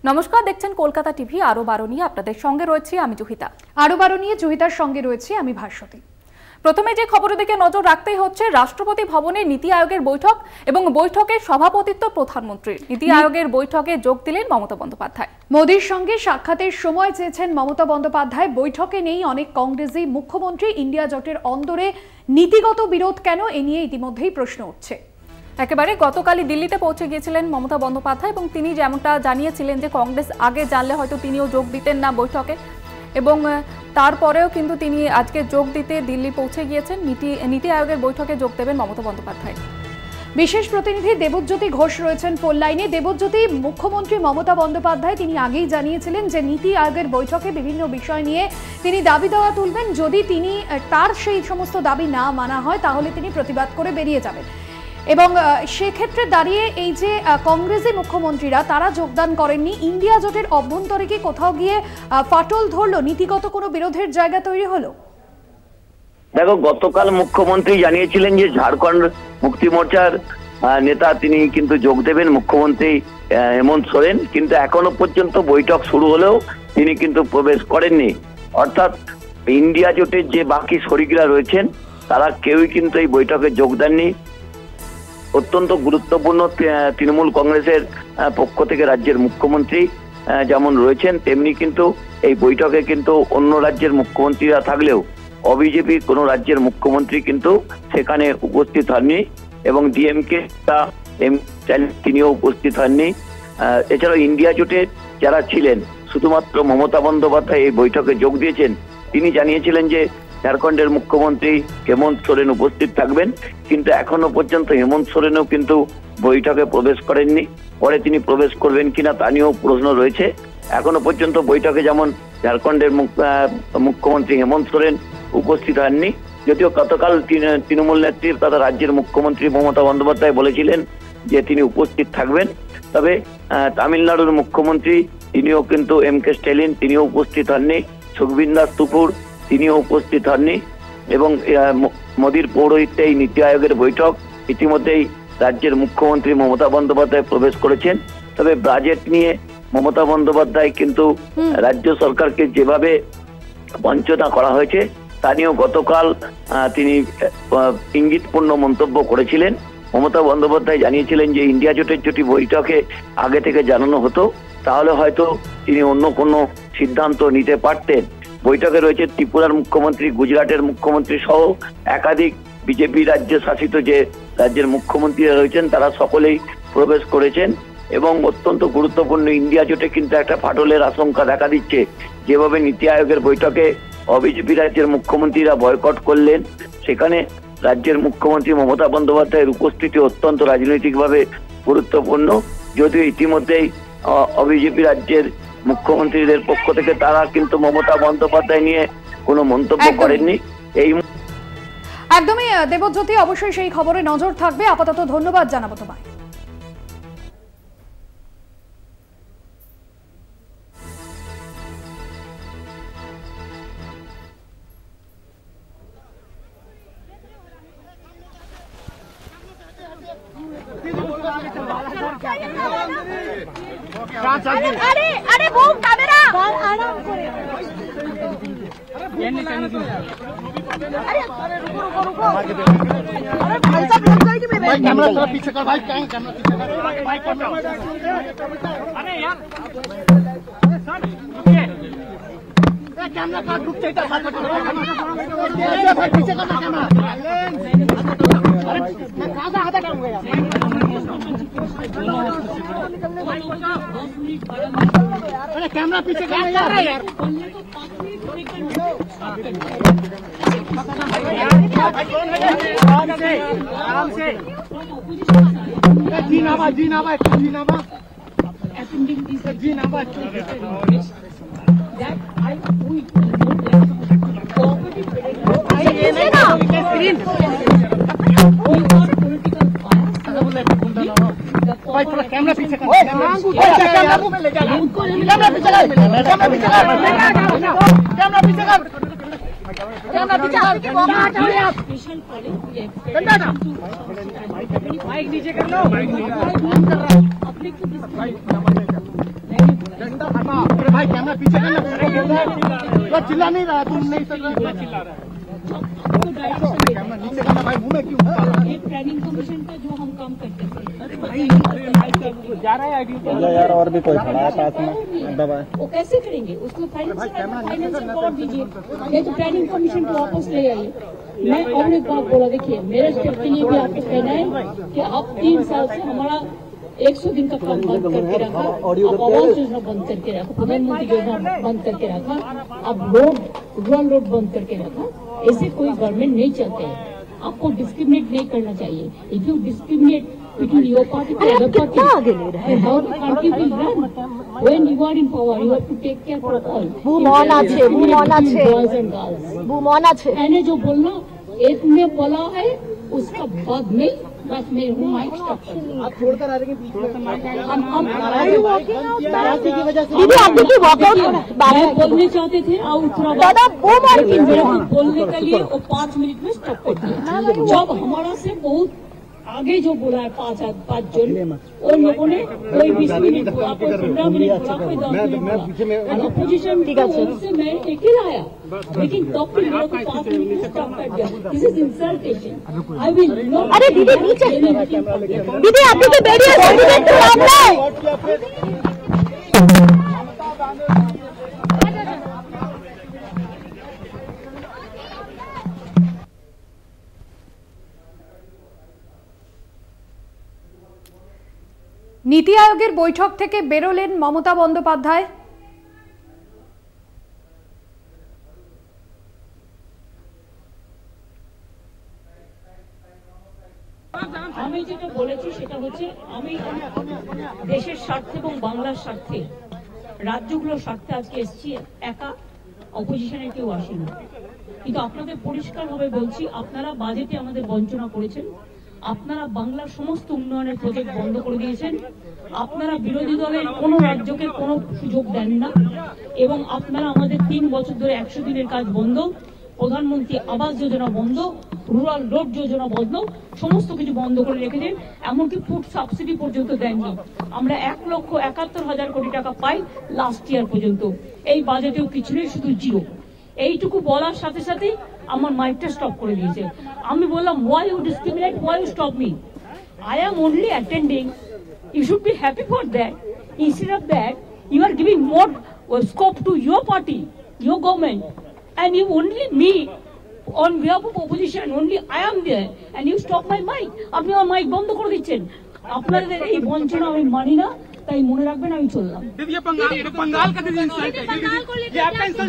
নমস্কার, দেখছেন কলকাতা টিভি। আরো 12 নিয়ে আপনাদের সঙ্গে রয়েছি আমি জুহিতা। আরো 12 নিয়ে জুহিতার সঙ্গে রয়েছি আমি ভাস্বতী। প্রথমে যে খবরের দিকে নজর রাখতেই হচ্ছে রাষ্ট্রপতি ভবনে নীতি আয়োগের বৈঠক এবং বৈঠকের সভাপতিত্ব প্রধানমন্ত্রীর। নীতি আয়োগের বৈঠকে যোগ দিলেন মমতা বন্দ্যোপাধ্যায়। মোদির সঙ্গে সাক্ষাতের সময় চেয়েছেন মমতা বন্দ্যোপাধ্যায়। বৈঠকে নেই অনেক কংগ্রেসি। মুখ্যমন্ত্রী ইন্ডিয়া জোটের অন্দরে নীতিগত বিরোধ কেন, এ নিয়ে ইতিমধ্যেই প্রশ্ন উঠছে। একেবারে গতকালই দিল্লিতে পৌঁছে গিয়েছিলেন মমতা বন্দ্যোপাধ্যায় এবং তিনি যেমনটা জানিয়েছিলেন যে কংগ্রেস আগে জানলে হয়তো তিনিও যোগ দিতেন না বৈঠকে, এবং তারপরেও কিন্তু তিনি আজকে যোগ দিতে দিল্লি পৌঁছে গিয়েছেন। নীতি আয়োগের বৈঠকে যোগ দেবেন মমতা বন্দ্যোপাধ্যায়। বিশেষ প্রতিনিধি দেবজ্যোতি ঘোষ রয়েছেন ফোন লাইনে। দেবজ্যোতি, মুখ্যমন্ত্রী মমতা বন্দ্যোপাধ্যায় তিনি আগেই জানিয়েছিলেন যে নীতি আয়োগের বৈঠকে বিভিন্ন বিষয় নিয়ে তিনি দাবি দেওয়া তুলবেন। যদি তার সেই সমস্ত দাবি না মানা হয় তাহলে তিনি প্রতিবাদ করে বেরিয়ে যাবেন, এবং সেক্ষেত্রে দাঁড়িয়ে এই যে কংগ্রেসি মুখ্যমন্ত্রীরা তারা যোগদান করেননি, ইন্ডিয়া জোটের অভ্যন্তরে কি কোথাও গিয়ে ফাটল ধরলো, নীতিগত কোনো বিরোধের জায়গা তৈরি হলো? দেখো, গতকাল মুখ্যমন্ত্রী জানিয়েছিলেন যে ঝাড়খণ্ড মুক্তি মোর্চার নেতা তিনি কিন্তু যোগ দেবেন, মুখ্যমন্ত্রী হেমন্ত সোরেন। কিন্তু এখনো পর্যন্ত বৈঠক শুরু হলেও তিনি কিন্তু প্রবেশ করেননি। অর্থাৎ ইন্ডিয়া জোটের যে বাকি শরিকরা রয়েছেন তারা কেউই কিন্তু এই বৈঠকে যোগ দেননি। অত্যন্ত গুরুত্বপূর্ণ তৃণমূল কংগ্রেসের পক্ষ থেকে রাজ্যের মুখ্যমন্ত্রী যেমন রয়েছেন, তেমনি কিন্তু এই বৈঠকে কিন্তু অন্য রাজ্যের মুখ্যমন্ত্রীরা থাকলেও অবিজেপির কোনো রাজ্যের মুখ্যমন্ত্রী কিন্তু সেখানে উপস্থিত হননি, এবং ডিএমকে তিনিও উপস্থিত হননি। এছাড়াও ইন্ডিয়া জোটের যারা ছিলেন শুধুমাত্র মমতা বন্দ্যোপাধ্যায় এই বৈঠকে যোগ দিয়েছেন। তিনি জানিয়েছিলেন যে ঝাড়খণ্ডের মুখ্যমন্ত্রী হেমন্ত সোরেন উপস্থিত থাকবেন, কিন্তু এখনো পর্যন্ত হেমন্ত সোরেনও কিন্তু বৈঠকে প্রবেশ করেননি। পরে তিনি প্রবেশ করবেন কিনা তা নিয়েও প্রশ্ন রয়েছে। এখনো পর্যন্ত বৈঠকে যেমন ঝাড়খণ্ডের মুখ্যমন্ত্রী হেমন্ত সোরেন উপস্থিত হননি, যদিও গতকাল তৃণমূল নেত্রী তথা রাজ্যের মুখ্যমন্ত্রী মমতা বন্দ্যোপাধ্যায় বলেছিলেন যে তিনি উপস্থিত থাকবেন। তবে তামিলনাড়ুর মুখ্যমন্ত্রী তিনিও কিন্তু এম.কে. স্ট্যালিন তিনিও উপস্থিত হননি, সুখবীর দাস তুপুর তিনিও উপস্থিত হননি। এবং মোদির পৌরোহিত্যে এই নীতি আয়োগের বৈঠক ইতিমধ্যেই রাজ্যের মুখ্যমন্ত্রী মমতা বন্দ্যোপাধ্যায় প্রবেশ করেছেন। তবে বাজেট নিয়ে মমতা বন্দ্যোপাধ্যায় কিন্তু রাজ্য সরকারকে যেভাবে বঞ্চনা করা হয়েছে তা নিয়েও গতকাল তিনি ইঙ্গিতপূর্ণ মন্তব্য করেছিলেন। মমতা বন্দ্যোপাধ্যায় জানিয়েছিলেন যে ইন্ডিয়া জোটের যদি বৈঠকে আগে থেকে জানানো হতো তাহলে হয়তো তিনি অন্য কোনো সিদ্ধান্ত নিতে পারতেন। বৈঠকে রয়েছে ত্রিপুরার মুখ্যমন্ত্রী, গুজরাটের মুখ্যমন্ত্রী সহ একাধিক বিজেপি রাজ্য শাসিত যে রাজ্যের মুখ্যমন্ত্রীরা রয়েছেন তারা সকলেই প্রবেশ করেছেন। এবং অত্যন্ত গুরুত্বপূর্ণ ইন্ডিয়া জোটে কিন্তু একটা ফাটলের আশঙ্কা দেখা দিচ্ছে। যেভাবে নীতি আয়োগের বৈঠকে অবিজেপি রাজ্যের মুখ্যমন্ত্রীরা বয়কট করলেন, সেখানে রাজ্যের মুখ্যমন্ত্রী মমতা বন্দ্যোপাধ্যায়ের উপস্থিতি অত্যন্ত রাজনৈতিকভাবে গুরুত্বপূর্ণ। যদিও ইতিমধ্যেই অবিজেপি রাজ্যের মুখ্যমন্ত্রীদের পক্ষ থেকে তারা কিন্তু মমতা বন্দ্যোপাধ্যায় নিয়ে কোনো মন্তব্য করেননি। একদমই দেবজ্যোতি, অবশ্যই সেই খবরে নজর থাকবে। আপাতত ধন্যবাদ জানাবো তোমায়। अरे अरे वो कैमरा आराम करे। अरे रुको रुको, अरे भाई साहब लग जाएगी मेरे। भाई कैमरा थोड़ा पीछे कर भाई, कहीं कैमरा पीछे कर भाई, कैमरा। अरे यार सर रुकिए, ये कैमरा का रुक जाता है। भाई पीछे करना कैमरा। अरे मैं कहां से हाथ हटाऊंगा यार। अरे कैमरा पीछे कर यार। आराम से जी नामा जी नामा जी नामा जी नामा। भाई थोड़ा कैमरा पीछे कर, कैमरा पीछे कर, कैमरा पीछे कर, कैमरा पीछे कर, कैमरा पीछे कर, कैमरा पीछे आप घंटा ना माइक नीचे कर लो। भाई कैमरा पीछे करना, तो चिल्ला नहीं रहा, तुम नहीं सक रहा, चिल्ला रहा है। कैमरा नीचे करना भाई, मुंह में क्यों? एक प्लानिंग कमीशन का जो हम काम करते थे जा रहा है आईडी यार, और भी कोई खड़ा है पास में, दबाए वो कैसे करेंगे? उसको फाइनेंस सपोर्ट दीजिए, ये तो प्लानिंग कमीशन को वापस ले आइए। मैं और एक बात बोला, देखिए मेरे स्टेट के लिए भी आपको कहना है कि आप 3 साल से हमारा 100 दिन का काम बंद करके रखा, आप आवास योजना बंद करके रखा, प्रधानमंत्री योजना बंद करके रखा, अब रोड रूरल रोड बंद करके रखा। ऐसे कोई गवर्नमेंट नहीं चलते हैं। आपको डिस्क्रिमिनेट नहीं करना चाहिए। If you discriminate between your party to other party, how the country will run? When you are in power, you have to take care for all. Boman আছে Boys and girls. বুমন আছে मैंने जो बोलना एक ने बोला है, उसका बाद में बस मैं हूँ माइक स्टॉप कर दूँ। आप छोड़कर आ रहे हैं बीच में, দিদি আপনি কি ওয়াকআউট मैं बोलने चाहते थे दादा बुम और लेकिन मेरे को बोलने के लिए वो 5 मिनट में स्टॉप कर दिया। जब हमारा से बहुत आगे जो बोला है 5 जन, उन लोगों ने कोई 20 मिनट बोला, कोई 15 मिनट बोला, कोई 10 मिनट बोला। अपोजिशन से मैं अकेला आया, लेकिन तब भी मेरे को 5 मिनट में स्टॉप कर दिया। This is इंसल्टेशन। I will not. अरे दीदी नीचे, दीदी আপনি তো বেরিয়ে আসেন, একটু লাভ নাই। নীতি আয়োগের বৈঠক থেকে বেরোলেন মমতা বন্দ্যোপাধ্যায়। আমি যেটা বলেছি সেটা হচ্ছে, আমি দেশের স্বার্থে এবং বাংলার স্বার্থে, রাজ্যগুলোর স্বার্থে আজকে এসেছি, একা অপোজিশনে কেউ আসেনি। কিন্তু আপনাদের পরিষ্কারভাবে বলছি, আপনারা বাজেটে আমাদের বঞ্চনা করেছেন, আপনারা বাংলার সমস্ত উন্নয়নের প্রজেক্ট বন্ধ করে দিয়েছেন, আপনারা বিরোধী দলের কোনো রাজ্যকে কোনো সুযোগ দেন না, এবং আপনারা আমাদের 3 বছর ধরে 100 দিনের কাজ বন্ধ, প্রধানমন্ত্রী আবাস যোজনা বন্ধ, রুরাল রোড যোজনা বন্ধ, সমস্ত কিছু বন্ধ করে রেখেছেন। এমনকি ফুড সাবসিডি পর্যন্ত দেননি। আমরা 1,71,000 কোটি টাকা পাই লাস্ট ইয়ার পর্যন্ত। এই বাজেটেও কিছু নেই, শুধু জিরো। এইটুকু বলার সাথে সাথে আমার মাইকটা স্টপ করে দিয়েছে। আমি বললাম, why you discriminate, why you stop me? I am only attending. You should be happy for that. Instead of that, you are giving more scope to your party, your government, and you only me on behalf of opposition, only I am there, and you stop my mic. আপনি আমার mic বন্ধ করে দিচ্ছেন। আপনাদের এই বঞ্চনা আমি মানি না, তাই মনে রাখবেন আমি চললাম।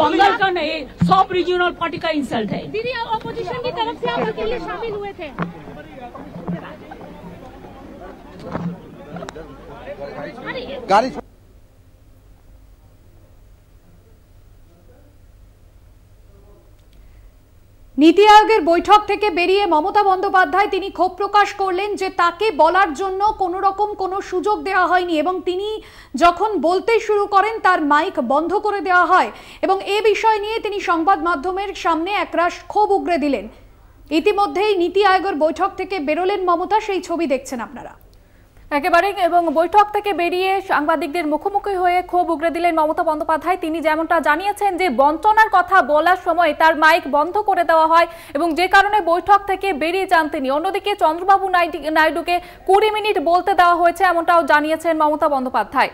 बंगाल का नहीं, सब रीजनल पार्टी का इंसल्ट है। दीदी ऑपोजिशन की तरफ से आप अकेले शामिल हुए थे। गाड़ी নীতি আয়োগের বৈঠক থেকে বেরিয়ে মমতা বন্দ্যোপাধ্যায় তিনি ক্ষোভ প্রকাশ করলেন যে তাকে বলার জন্য কোনো রকম কোনো সুযোগ দেওয়া হয়নি, এবং তিনি যখন বলতে শুরু করেন তার মাইক বন্ধ করে দেওয়া হয়, এবং এই বিষয় নিয়ে তিনি সংবাদ মাধ্যমের সামনে একরাশ ক্ষোভ উগরে দিলেন। ইতিমধ্যেই নীতি আয়োগের বৈঠক থেকে বেরোলেন মমতা, সেই ছবি দেখছেন আপনারা একেবারে। এবং বৈঠক থেকে বেরিয়ে সাংবাদিকদের মুখোমুখি হয়ে ক্ষোভ উগরে দিলেন মমতা বন্দ্যোপাধ্যায়। তিনি যেমনটা জানিয়েছেন যে বঞ্চনার কথা বলার সময় তার মাইক বন্ধ করে দেওয়া হয়, এবং যে কারণে বৈঠক থেকে বেরিয়ে যান তিনি। অন্যদিকে চন্দ্রবাবু নাইডুকে 20 মিনিট বলতে দেওয়া হয়েছে, এমনটাও জানিয়েছেন মমতা বন্দ্যোপাধ্যায়।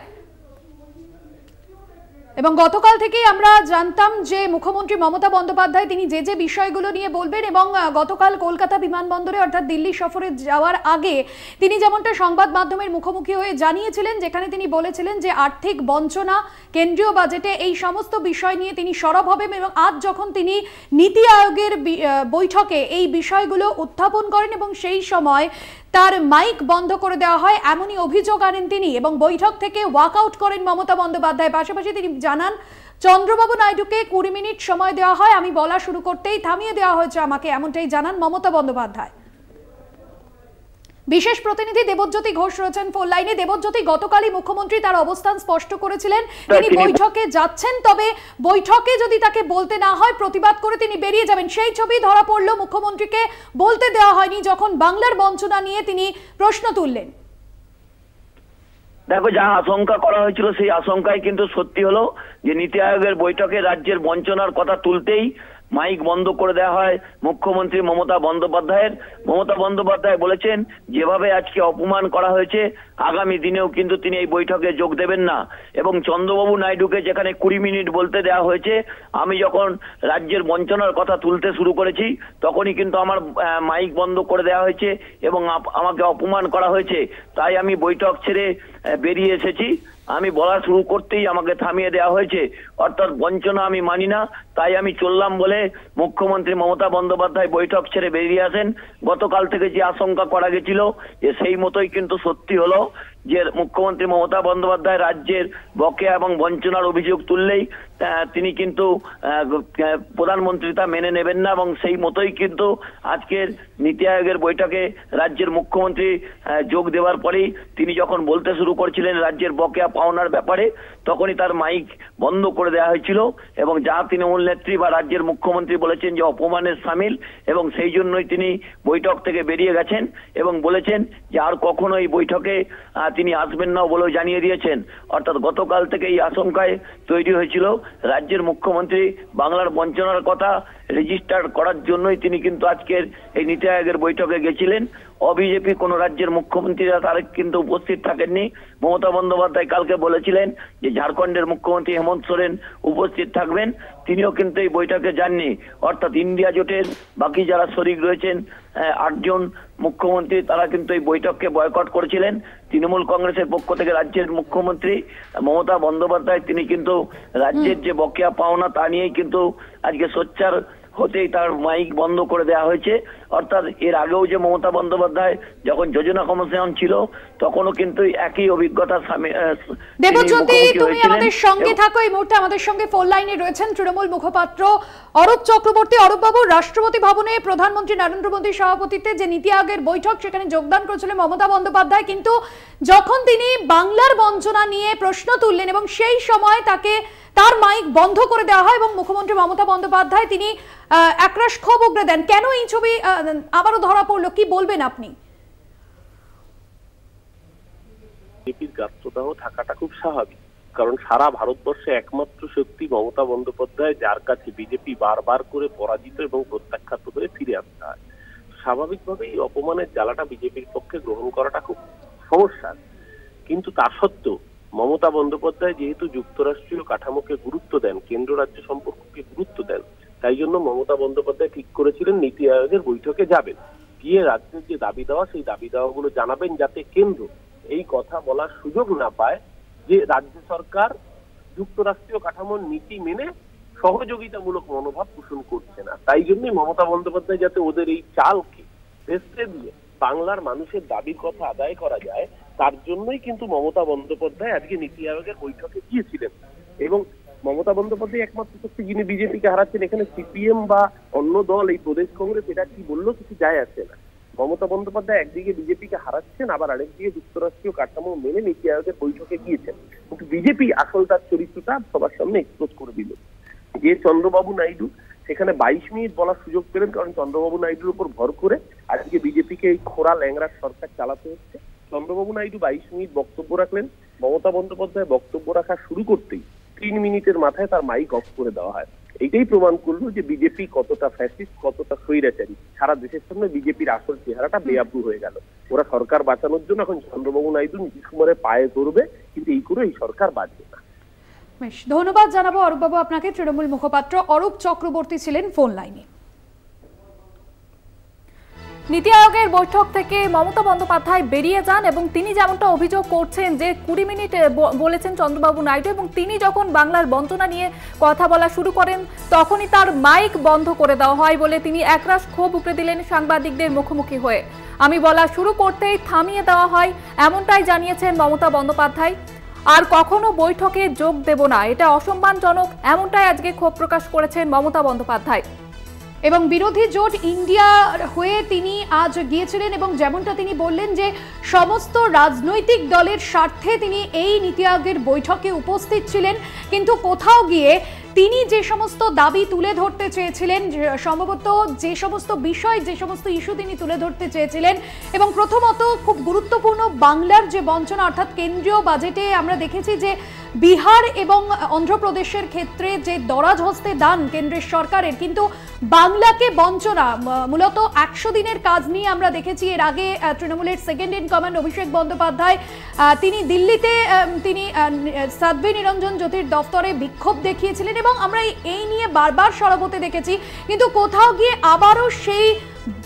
এবং গতকাল থেকেই আমরা জানতাম যে মুখ্যমন্ত্রী মমতা বন্দ্যোপাধ্যায় তিনি যে যে বিষয়গুলো নিয়ে বলবেন, এবং গতকাল কলকাতা বিমানবন্দরে অর্থাৎ দিল্লি সফরে যাওয়ার আগে তিনি যেমনটা সংবাদ মাধ্যমের মুখোমুখি হয়ে জানিয়েছিলেন, যেখানে তিনি বলেছিলেন যে আর্থিক বঞ্চনা, কেন্দ্রীয় বাজেটে এই সমস্ত বিষয় নিয়ে তিনি সরব হবেন, এবং আজ যখন তিনি নীতি আয়োগের বৈঠকে এই বিষয়গুলো উত্থাপন করেন এবং সেই সময় তার মাইক বন্ধ করে দেওয়া হয়, এমনই অভিযোগ আনেন তিনি, এবং বৈঠক থেকে ওয়াকআউট করেন মমতা বন্দ্যোপাধ্যায়। পাশাপাশি তিনি জানান চন্দ্রবাবু নাইডুকে 20 মিনিট সময় দেওয়া হয়, আমি বলা শুরু করতেই থামিয়ে দেওয়া হয়েছে আমাকে, এমনটাই জানান মমতা বন্দ্যোপাধ্যায়। বিশেষ প্রতিনিধি দেবজ্যোতি ঘোষ রয়েছেন ফোন লাইনে। দেবজ্যোতি, গতকালই মুখ্যমন্ত্রী তার অবস্থান স্পষ্ট করেছিলেন, তিনি বৈঠকে যাচ্ছেন, তবে বৈঠকে যদি তাকে বলতে না হয় প্রতিবাদ করে তিনি বেরিয়ে যাবেন। সেই ছবি ধরা পড়লো, মুখ্যমন্ত্রীকে বলতে দেওয়া হয়নি যখন বাংলার বঞ্চনা নিয়ে তিনি প্রশ্ন তুললেন। দেখো, যা আশঙ্কা করা হয়েছিল সেই আশঙ্কাই কিন্তু সত্যি হলো, যে নীতি আয়োগের বৈঠকে রাজ্যের বঞ্চনার কথা তুলতেই মাইক বন্ধ করে দেওয়া হয় মুখ্যমন্ত্রী মমতা বন্দ্যোপাধ্যায়ের। মমতা বন্দ্যোপাধ্যায় বলেছেন, যেভাবে আজকে অপমান করা হয়েছে আগামী দিনেও কিন্তু তিনি এই বৈঠকে যোগ দেবেন না। এবং চন্দ্রবাবু নাইডুকে যেখানে 20 মিনিট বলতে দেওয়া হয়েছে, আমি যখন রাজ্যের বঞ্চনার কথা তুলতে শুরু করেছি তখনই কিন্তু আমার মাইক বন্ধ করে দেওয়া হয়েছে এবং আমাকে অপমান করা হয়েছে। তাই আমি বৈঠক ছেড়ে বেরিয়ে এসেছি। আমি বলা শুরু করতেই আমাকে থামিয়ে দেওয়া হয়েছে, অর্থাৎ বঞ্চনা আমি মানি না, তাই আমি চললাম বলে মুখ্যমন্ত্রী মমতা বন্দ্যোপাধ্যায় বৈঠক ছেড়ে বেরিয়ে আসেন। গতকাল থেকে যে আশঙ্কা করা গেছিল যে সেই মতোই কিন্তু সত্যি হলো, যে মুখ্যমন্ত্রী মমতা বন্দ্যোপাধ্যায় রাজ্যের বকেয়া এবং বঞ্চনার অভিযোগ তুললেই তিনি কিন্তু প্রধানমন্ত্রী তা মেনে নেবেন না, এবং সেই মতোই কিন্তু আজকের নীতি আয়োগের বৈঠকে রাজ্যের মুখ্যমন্ত্রী যোগ দেওয়ার পরেই তিনি যখন বলতে শুরু করছিলেন রাজ্যের বকেয়া পাওনার ব্যাপারে, তখনই তার মাইক বন্ধ করে দেওয়া হয়েছিল। এবং যা তৃণমূল নেত্রী বা রাজ্যের মুখ্যমন্ত্রী বলেছেন যে অপমানের সামিল, এবং সেই জন্যই তিনি বৈঠক থেকে বেরিয়ে গেছেন এবং বলেছেন যে আর কখনো এই বৈঠকে তিনি আসবেন না বলেও জানিয়ে দিয়েছেন। অর্থাৎ গতকাল থেকে এই আশঙ্কায় তৈরি হয়েছিল রাজ্যের মুখ্যমন্ত্রী বাংলার বঞ্চনার কথা রেজিস্টার করার জন্যই তিনি কিন্তু আজকের এই নীতি আয়োগের বৈঠকে গেছিলেন। অবিজেপি কোন রাজ্যের মুখ্যমন্ত্রীরা তারা কিন্তু উপস্থিত থাকেননি। মমতা বন্দ্যোপাধ্যায় কালকে বলেছিলেন যে ঝাড়খণ্ডের মুখ্যমন্ত্রী হেমন্ত সোরেন উপস্থিত থাকবেন, তিনিও কিন্তু এই বৈঠকে যাননি। অর্থাৎ ইন্ডিয়া জোটের বাকি যারা শরিক রয়েছেন 8 জন মুখ্যমন্ত্রী, তারা কিন্তু এই বৈঠককে বয়কট করেছিলেন। তৃণমূল কংগ্রেসের পক্ষ থেকে রাজ্যের মুখ্যমন্ত্রী মমতা বন্দ্যোপাধ্যায় তিনি কিন্তু রাজ্যের যে বকেয়া পাওনা তা নিয়েই কিন্তু আজকে সোচ্চার হতেই তার মাইক বন্ধ করে দেওয়া হয়েছে। অর্থাৎ এর আগেও যে মমতা বন্দ্যোপাধ্যায় যখন যোজনা কমিশন ছিল তখনও কিন্তু একই অভিজ্ঞতা। দেবজ্যোতি, তুমি আমাদের সঙ্গে থাকো। এই মুহূর্তে আমাদের সঙ্গে ফোন লাইনে রয়েছেন তৃণমূল মুখপাত্র অরূপ চক্রবর্তী। অরূপ বাবু, রাষ্ট্রপতি ভবনে প্রধানমন্ত্রী নরেন্দ্র মোদীর সভাপতিত্বে যে নীতি আয়োগের বৈঠক, সেখানে যোগদান করেছিলেন মমতা বন্দ্যোপাধ্যায়, কিন্তু যখন তিনি বাংলার বঞ্চনা নিয়ে প্রশ্ন তুললেন এবং সেই সময় তার মাইক বন্ধ করে দেওয়া হয় এবং মুখ্যমন্ত্রী মমতা বন্দ্যোপাধ্যায় তিনি একরাশ ক্ষোভ উগরে দেন। কেন এই ছবি আবারও ধরা পড়লো, কি বলবেন আপনি? বিজেপির গাত্রদাহ থাকাটা খুব স্বাভাবিক, কারণ সারা ভারতবর্ষে একমাত্র শক্তি মমতা বন্দ্যোপাধ্যায়, যার কাছে বিজেপি বারবার করে পরাজিত এবং প্রত্যাখ্যাত হয়ে ফিরে আসতে হয়। স্বাভাবিকভাবেই অপমানের জ্বালাটা বিজেপির পক্ষে গ্রহণ করাটা খুব সমস্যার। কিন্তু তা সত্ত্বেও মমতা বন্দ্যোপাধ্যায় যেহেতু যুক্তরাষ্ট্রীয় কাঠামোকে গুরুত্ব দেন, কেন্দ্র রাজ্য সম্পর্ককে গুরুত্ব দেন, তাই জন্য মমতা বন্দ্যোপাধ্যায় ঠিক করেছিলেন নীতি আয়োগের বৈঠকে যাবেন, গিয়ে রাজ্যের যে দাবি দেওয়া সেই দাবি দেওয়াগুলো জানাবেন, যাতে কেন্দ্র এই কথা বলার সুযোগ না পায় যে রাজ্য সরকার যুক্তরাষ্ট্রীয় কাঠামোর নীতি মেনে সহযোগিতামূলক মনোভাব পোষণ করছে না। তাই জন্যই মমতা বন্দ্যোপাধ্যায় যাতে ওদের এই চালকে ভেস্তে দিয়ে বাংলার মানুষের দাবির কথা আদায় করা যায়, তার জন্যই কিন্তু মমতা বন্দ্যোপাধ্যায় আজকে নীতি আয়োগের বৈঠকে গিয়েছিলেন। এবং মমতা বন্দ্যোপাধ্যায় একমাত্র শক্তি যিনি বিজেপিকে হারাচ্ছেন। এখানে সিপিএম বা অন্য দল, এই প্রদেশ কংগ্রেস, এটা কি বললেও কিছু যায় আসে না। মমতা বন্দ্যোপাধ্যায় একদিকে বিজেপিকে হারাচ্ছেন, আবার আরেকদিকে যুক্তরাষ্ট্রীয় কাঠামো মেনে নীতি আয়োগের বৈঠকে গিয়েছেন। কিন্তু বিজেপি আসল তার চরিত্রটা সবার সামনে এক্সপোজ করে দিল। যে চন্দ্রবাবু নাইডু সেখানে 22 মিনিট বলার সুযোগ পেলেন, কারণ চন্দ্রবাবু নাইডুর উপর ভর করে আজকে বিজেপিকে এই খোড়া ল্যাংড়া সরকার চালাতে হচ্ছে। চন্দ্রবাবু নাইডু 22 মিনিট বক্তব্য রাখলেন, মমতা বন্দ্যোপাধ্যায় বক্তব্য রাখা শুরু করতেই 3 মিনিটের মাথায় তার মাইক অফ করে দেওয়া হয়। এইটাই প্রমাণ করলো যে বিজেপি কতটা ফ্যাসিস্ট, কতটা স্বৈরাচারী। সারা দেশের সামনে বিজেপির আসল চেহারাটা বেআব্রু হয়ে গেল। ওরা সরকার বাঁচানোর জন্য এখন চন্দ্রবাবু নাইডু নীতিশ কুমারের পায়ে ধরবে, কিন্তু এই করে এই সরকার বাঁচবে না। বেশ, ধন্যবাদ জানাবো অরূপবাবু আপনাকে। তৃণমূল মুখপাত্র অরূপ চক্রবর্তী ছিলেন ফোন লাইনে। নীতি আয়োগের বৈঠক থেকে মমতা বন্দ্যোপাধ্যায় বেরিয়ে যান এবং তিনি যেমনটা অভিযোগ করছেন যে 20 মিনিট বলেছেন চন্দ্রবাবু নাইডু, এবং তিনি যখন বাংলার বঞ্চনা নিয়ে কথা বলা শুরু করেন তখনই তার মাইক বন্ধ করে দেওয়া হয় বলে তিনি একরাশ ক্ষোভ উপড়ে দিলেন সাংবাদিকদের মুখোমুখি হয়ে। আমি বলা শুরু করতেই থামিয়ে দেওয়া হয়, এমনটাই জানিয়েছেন মমতা বন্দ্যোপাধ্যায়। আর কখনো বৈঠকে যোগ দেব না, এটা অসম্মানজনক, এমনটাই আজকে ক্ষোভ প্রকাশ করেছেন মমতা বন্দ্যোপাধ্যায়। এবং বিরোধী জোট ইন্ডিয়ার হয়ে তিনি আজ গিয়েছিলেন এবং যেমনটা তিনি বললেন যে সমস্ত রাজনৈতিক দলের স্বার্থে তিনি এই নীতি আয়োগের বৈঠকে উপস্থিত ছিলেন, কিন্তু কোথাও গিয়ে তিনি যে সমস্ত দাবি তুলে ধরতে চেয়েছিলেন, সম্ভবত যে সমস্ত বিষয়, যে সমস্ত ইস্যু তিনি তুলে ধরতে চেয়েছিলেন, এবং প্রথমত খুব গুরুত্বপূর্ণ বাংলার যে বঞ্চনা, অর্থাৎ কেন্দ্রীয় বাজেটে আমরা দেখেছি যে বিহার এবং অন্ধ্রপ্রদেশের ক্ষেত্রে যে দরাজ হস্তে দান কেন্দ্রের সরকারের, কিন্তু বাংলাকে বঞ্চনা মূলত 100 দিনের কাজ নিয়ে আমরা দেখেছি। এর আগে তৃণমূলের second in command Abhishek Bandyopadhyay তিনি দিল্লিতে তিনি সাধ্বী নিরঞ্জন জ্যোতির দফতরে বিক্ষোভ দেখিয়েছিলেন এবং আমরা এই নিয়ে বারবার সরব হতে দেখেছি, কিন্তু কোথাও গিয়ে আবারও সেই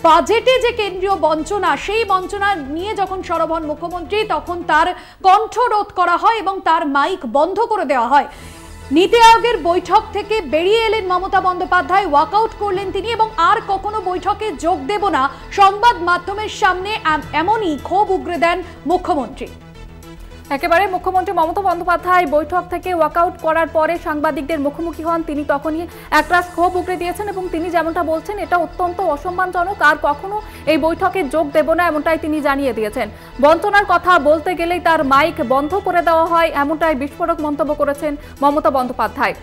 বাজেটে যে কেন্দ্রীয় বঞ্চনা, সেই বঞ্চনা নিয়ে যখন সরব হন মুখ্যমন্ত্রী, তখন তার কণ্ঠ রোধ করা হয় এবং তার মাইক বন্ধ করে দেওয়া হয়। নীতি আয়োগের বৈঠক থেকে বেরিয়ে এলেন মমতা বন্দ্যোপাধ্যায়, ওয়াকআউট করলেন তিনি এবং আর কখনো বৈঠকে যোগ দেব না, সংবাদ মাধ্যমের সামনে এমনই ক্ষোভ উগরে দেন মুখ্যমন্ত্রী। একেবারে মুখ্যমন্ত্রী মমতা বন্দ্যোপাধ্যায় বৈঠক থেকে ওয়াকআউট করার পরে সাংবাদিকদের মুখোমুখি হন। তিনি তখনই একরাশ ক্ষোভ উগরে দিয়েছেন এবং তিনি যেমনটা বলছেন এটা অত্যন্ত অসম্মানজনক, আর কখনো এই বৈঠকে যোগ দেব না এমনটাই তিনি জানিয়ে দিয়েছেন। বঞ্চনার কথা বলতে গেলেই তার মাইক বন্ধ করে দেওয়া হয়, এমনটাই বিস্ফোরক মন্তব্য করেছেন মমতা বন্দ্যোপাধ্যায়।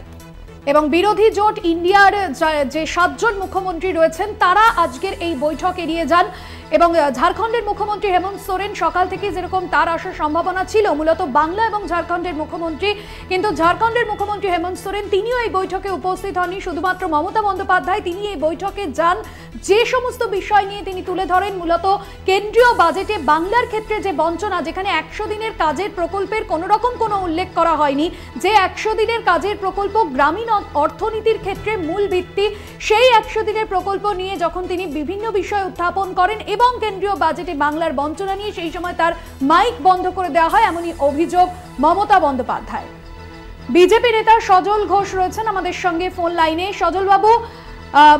এবং বিরোধী জোট ইন্ডিয়ার যে 7 জন মুখ্যমন্ত্রী রয়েছেন তারা আজকের এই বৈঠক এড়িয়ে যান এবং ঝাড়খণ্ডের মুখ্যমন্ত্রী হেমন্ত সোরেন সকাল থেকে যেরকম তার আসার সম্ভাবনা ছিল মূলত বাংলা এবং ঝাড়খণ্ডের মুখ্যমন্ত্রী, কিন্তু ঝাড়খণ্ডের মুখ্যমন্ত্রী হেমন্ত সোরেন তিনিও এই বৈঠকে উপস্থিত হননি। শুধুমাত্র মমতা বন্দ্যোপাধ্যায় তিনি এই বৈঠকে যান, যে সমস্ত বিষয় নিয়ে তিনি তুলে ধরেন মূলত কেন্দ্রীয় বাজেটে বাংলার ক্ষেত্রে যে বঞ্চনা, যেখানে 100 দিনের কাজের প্রকল্পের কোনো রকম কোনো উল্লেখ করা হয়নি, যে 100 দিনের কাজের প্রকল্প গ্রামীণ অর্থনীতির ক্ষেত্রে মূল ভিত্তি, সেই 100 দিনের প্রকল্প নিয়ে যখন তিনি বিভিন্ন বিষয় উত্থাপন করেন এবং কেন্দ্রীয় বাজেটে বাংলার বঞ্চনা নিয়ে সেই সময় তার মাইক বন্ধ করে দেওয়া হয়, এমনই অভিযোগ মমতা বন্দ্যোপাধ্যায়। বিজেপি নেতা সজল ঘোষ রয়েছেন আমাদের সঙ্গে ফোন লাইনে। সজল বাবু,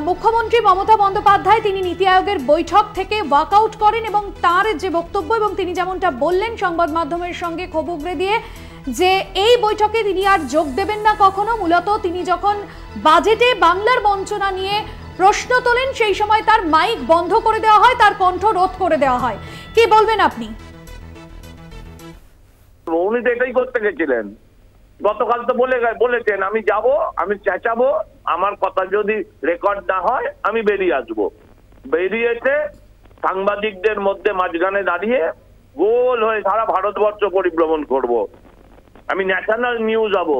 মুখ্যমন্ত্রী মমতা বন্দ্যোপাধ্যায় তিনি নীতি আয়োগের বৈঠক থেকে ওয়াকআউট করেন এবং তার যে বক্তব্য এবং তিনি যেমনটা বললেন সংবাদ মাধ্যমের সঙ্গে ক্ষোভ উগরে দিয়ে যে এই বৈঠকে তিনি আর যোগ দেবেন না কখনো, মূলত তিনি যখন বাজেটে বাংলার বঞ্চনা নিয়ে প্রশ্ন তোলেন সেই সময় তার মাইক বন্ধ করে দেওয়া হয়, তার কণ্ঠ রোধ করে দেওয়া হয়। কি বলবেন আপনি? উনি তো এটাই করতে গেছিলেন, গতকাল তো বলেছেন আমি যাব, আমি চেঁচাবো, আমার কথা যদি রেকর্ড না হয় আমি বেরিয়ে আসবো। বেরিয়েছে সাংবাদিকদের মধ্যে মাঝখানে দাঁড়িয়ে গোল হয়ে সারা ভারতবর্ষ পরিভ্রমণ করব, আমি ন্যাশনাল নিউজ হব,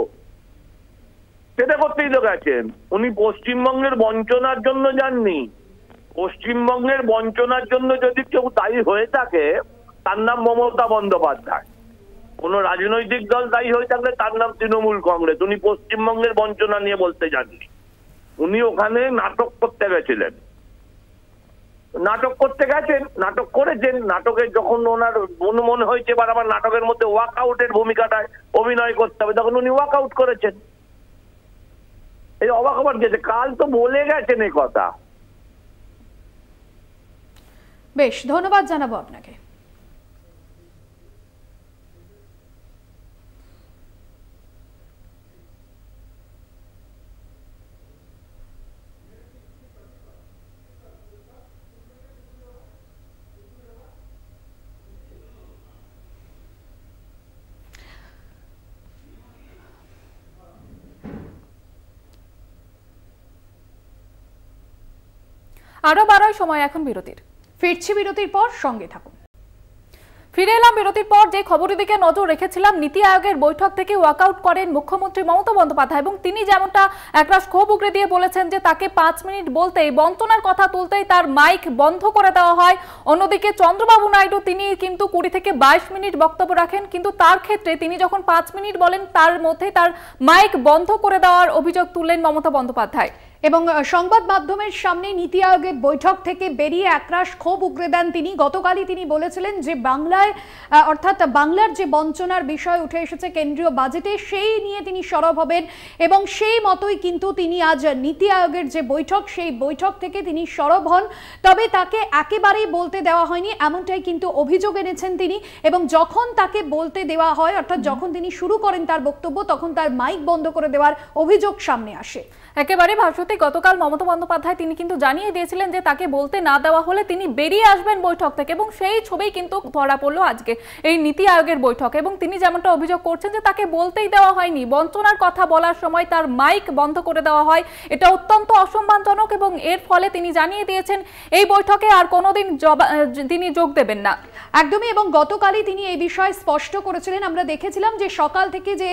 সেটা করতেই তো গেছেন। উনি পশ্চিমবঙ্গের বঞ্চনার জন্য যাননি। পশ্চিমবঙ্গের বঞ্চনার জন্য যদি কেউ দায়ী হয়ে থাকে তার নাম মমতা বন্দ্যোপাধ্যায়। কোন রাজনৈতিক দল দায়ী হয়ে থাকলে তার নাম তৃণমূল কংগ্রেস। উনি পশ্চিমবঙ্গের বঞ্চনা নিয়ে বলতে যাননি, উনি ওখানে নাটক করতে গেছিলেন। নাটক করতে গেছেন, নাটক করেছেন, নাটকের যখন ওনার মনে হয়েছে এবার আবার নাটকের মধ্যে ওয়াকআউটের ভূমিকাটায় অভিনয় করতে হবে তখন উনি ওয়াকআউট করেছেন। এই অবাক হবার গেছে, কাল তো বলে গেছেন এই কথা। বেশ, ধন্যবাদ জানাবো আপনাকে। আরো বারোই সময় এখন বিরতির। ফিরছি বিরতির পর, সঙ্গে থাকুন। ফিরে এলাম বিরতির পর। যে খবরের দিকে নজর রেখেছিলাম, নীতি আয়োগের বৈঠক থেকে ওয়াকআউট করেন মুখ্যমন্ত্রী মমতা বন্দ্যোপাধ্যায় এবং তিনি যেমনটা একরাশ ক্ষোভ উগরে দিয়ে বলেছেন যে তাকে 5 মিনিট বলতেই, বঞ্চনার কথা তুলতেই তার মাইক বন্ধ করে দেওয়া হয়। অন্যদিকে চন্দ্রবাবু নাইডু তিনি কিন্তু 20 থেকে 22 মিনিট বক্তব্য রাখেন, কিন্তু তার ক্ষেত্রে তিনি যখন 5 মিনিট বলেন তার মধ্যে তার মাইক বন্ধ করে দেওয়ার অভিযোগ তুললেন মমতা বন্দ্যোপাধ্যায়। এবং সংবাদ মাধ্যমের সামনে নীতি আয়োগের বৈঠক থেকে বেরিয়ে একরাশ ক্ষোভ উগরে দেন তিনি। গতকালই তিনি বলেছিলেন যে বাংলায় অর্থাৎ বাংলার যে বঞ্চনার বিষয় উঠে এসেছে কেন্দ্রীয় বাজেটে সেই নিয়ে তিনি সরব হবেন এবং সেই মতোই কিন্তু তিনি আজ নীতি আয়োগের যে বৈঠক সেই বৈঠক থেকে তিনি সরব হন। তবে তাকে একেবারেই বলতে দেওয়া হয়নি এমনটাই কিন্তু অভিযোগ এনেছেন তিনি, এবং যখন তাকে বলতে দেওয়া হয় অর্থাৎ যখন তিনি শুরু করেন তার বক্তব্য তখন তার মাইক বন্ধ করে দেওয়ার অভিযোগ সামনে আসে। একেবারে ভাষতে সত্যি গতকাল মমতা বন্দ্যোপাধ্যায় তিনি কিন্তু জানিয়ে দিয়েছিলেন যে তাকে বলতে না দেওয়া হলে তিনি বেরিয়ে আসবেন বৈঠক থেকে, এবং সেই ছবি কিন্তু ধরা পড়লো আজকে এই নীতি আয়োগের বৈঠকে। এবং তিনি যেমনটা অভিযোগ করছেন যে তাকে বলতেই দেওয়া হয়নি, বঞ্চনার কথা বলার সময় তার মাইক বন্ধ করে দেওয়া হয়, এটা অত্যন্ত অসম্মানজনক। এবং এর ফলে তিনি জানিয়ে দিয়েছেন এই বৈঠকে আর কোনোদিন তিনি যোগ দেবেন না। একদমই, এবং গতকালই তিনি এই বিষয়ে স্পষ্ট করেছিলেন। আমরা দেখেছিলাম যে সকাল থেকে যে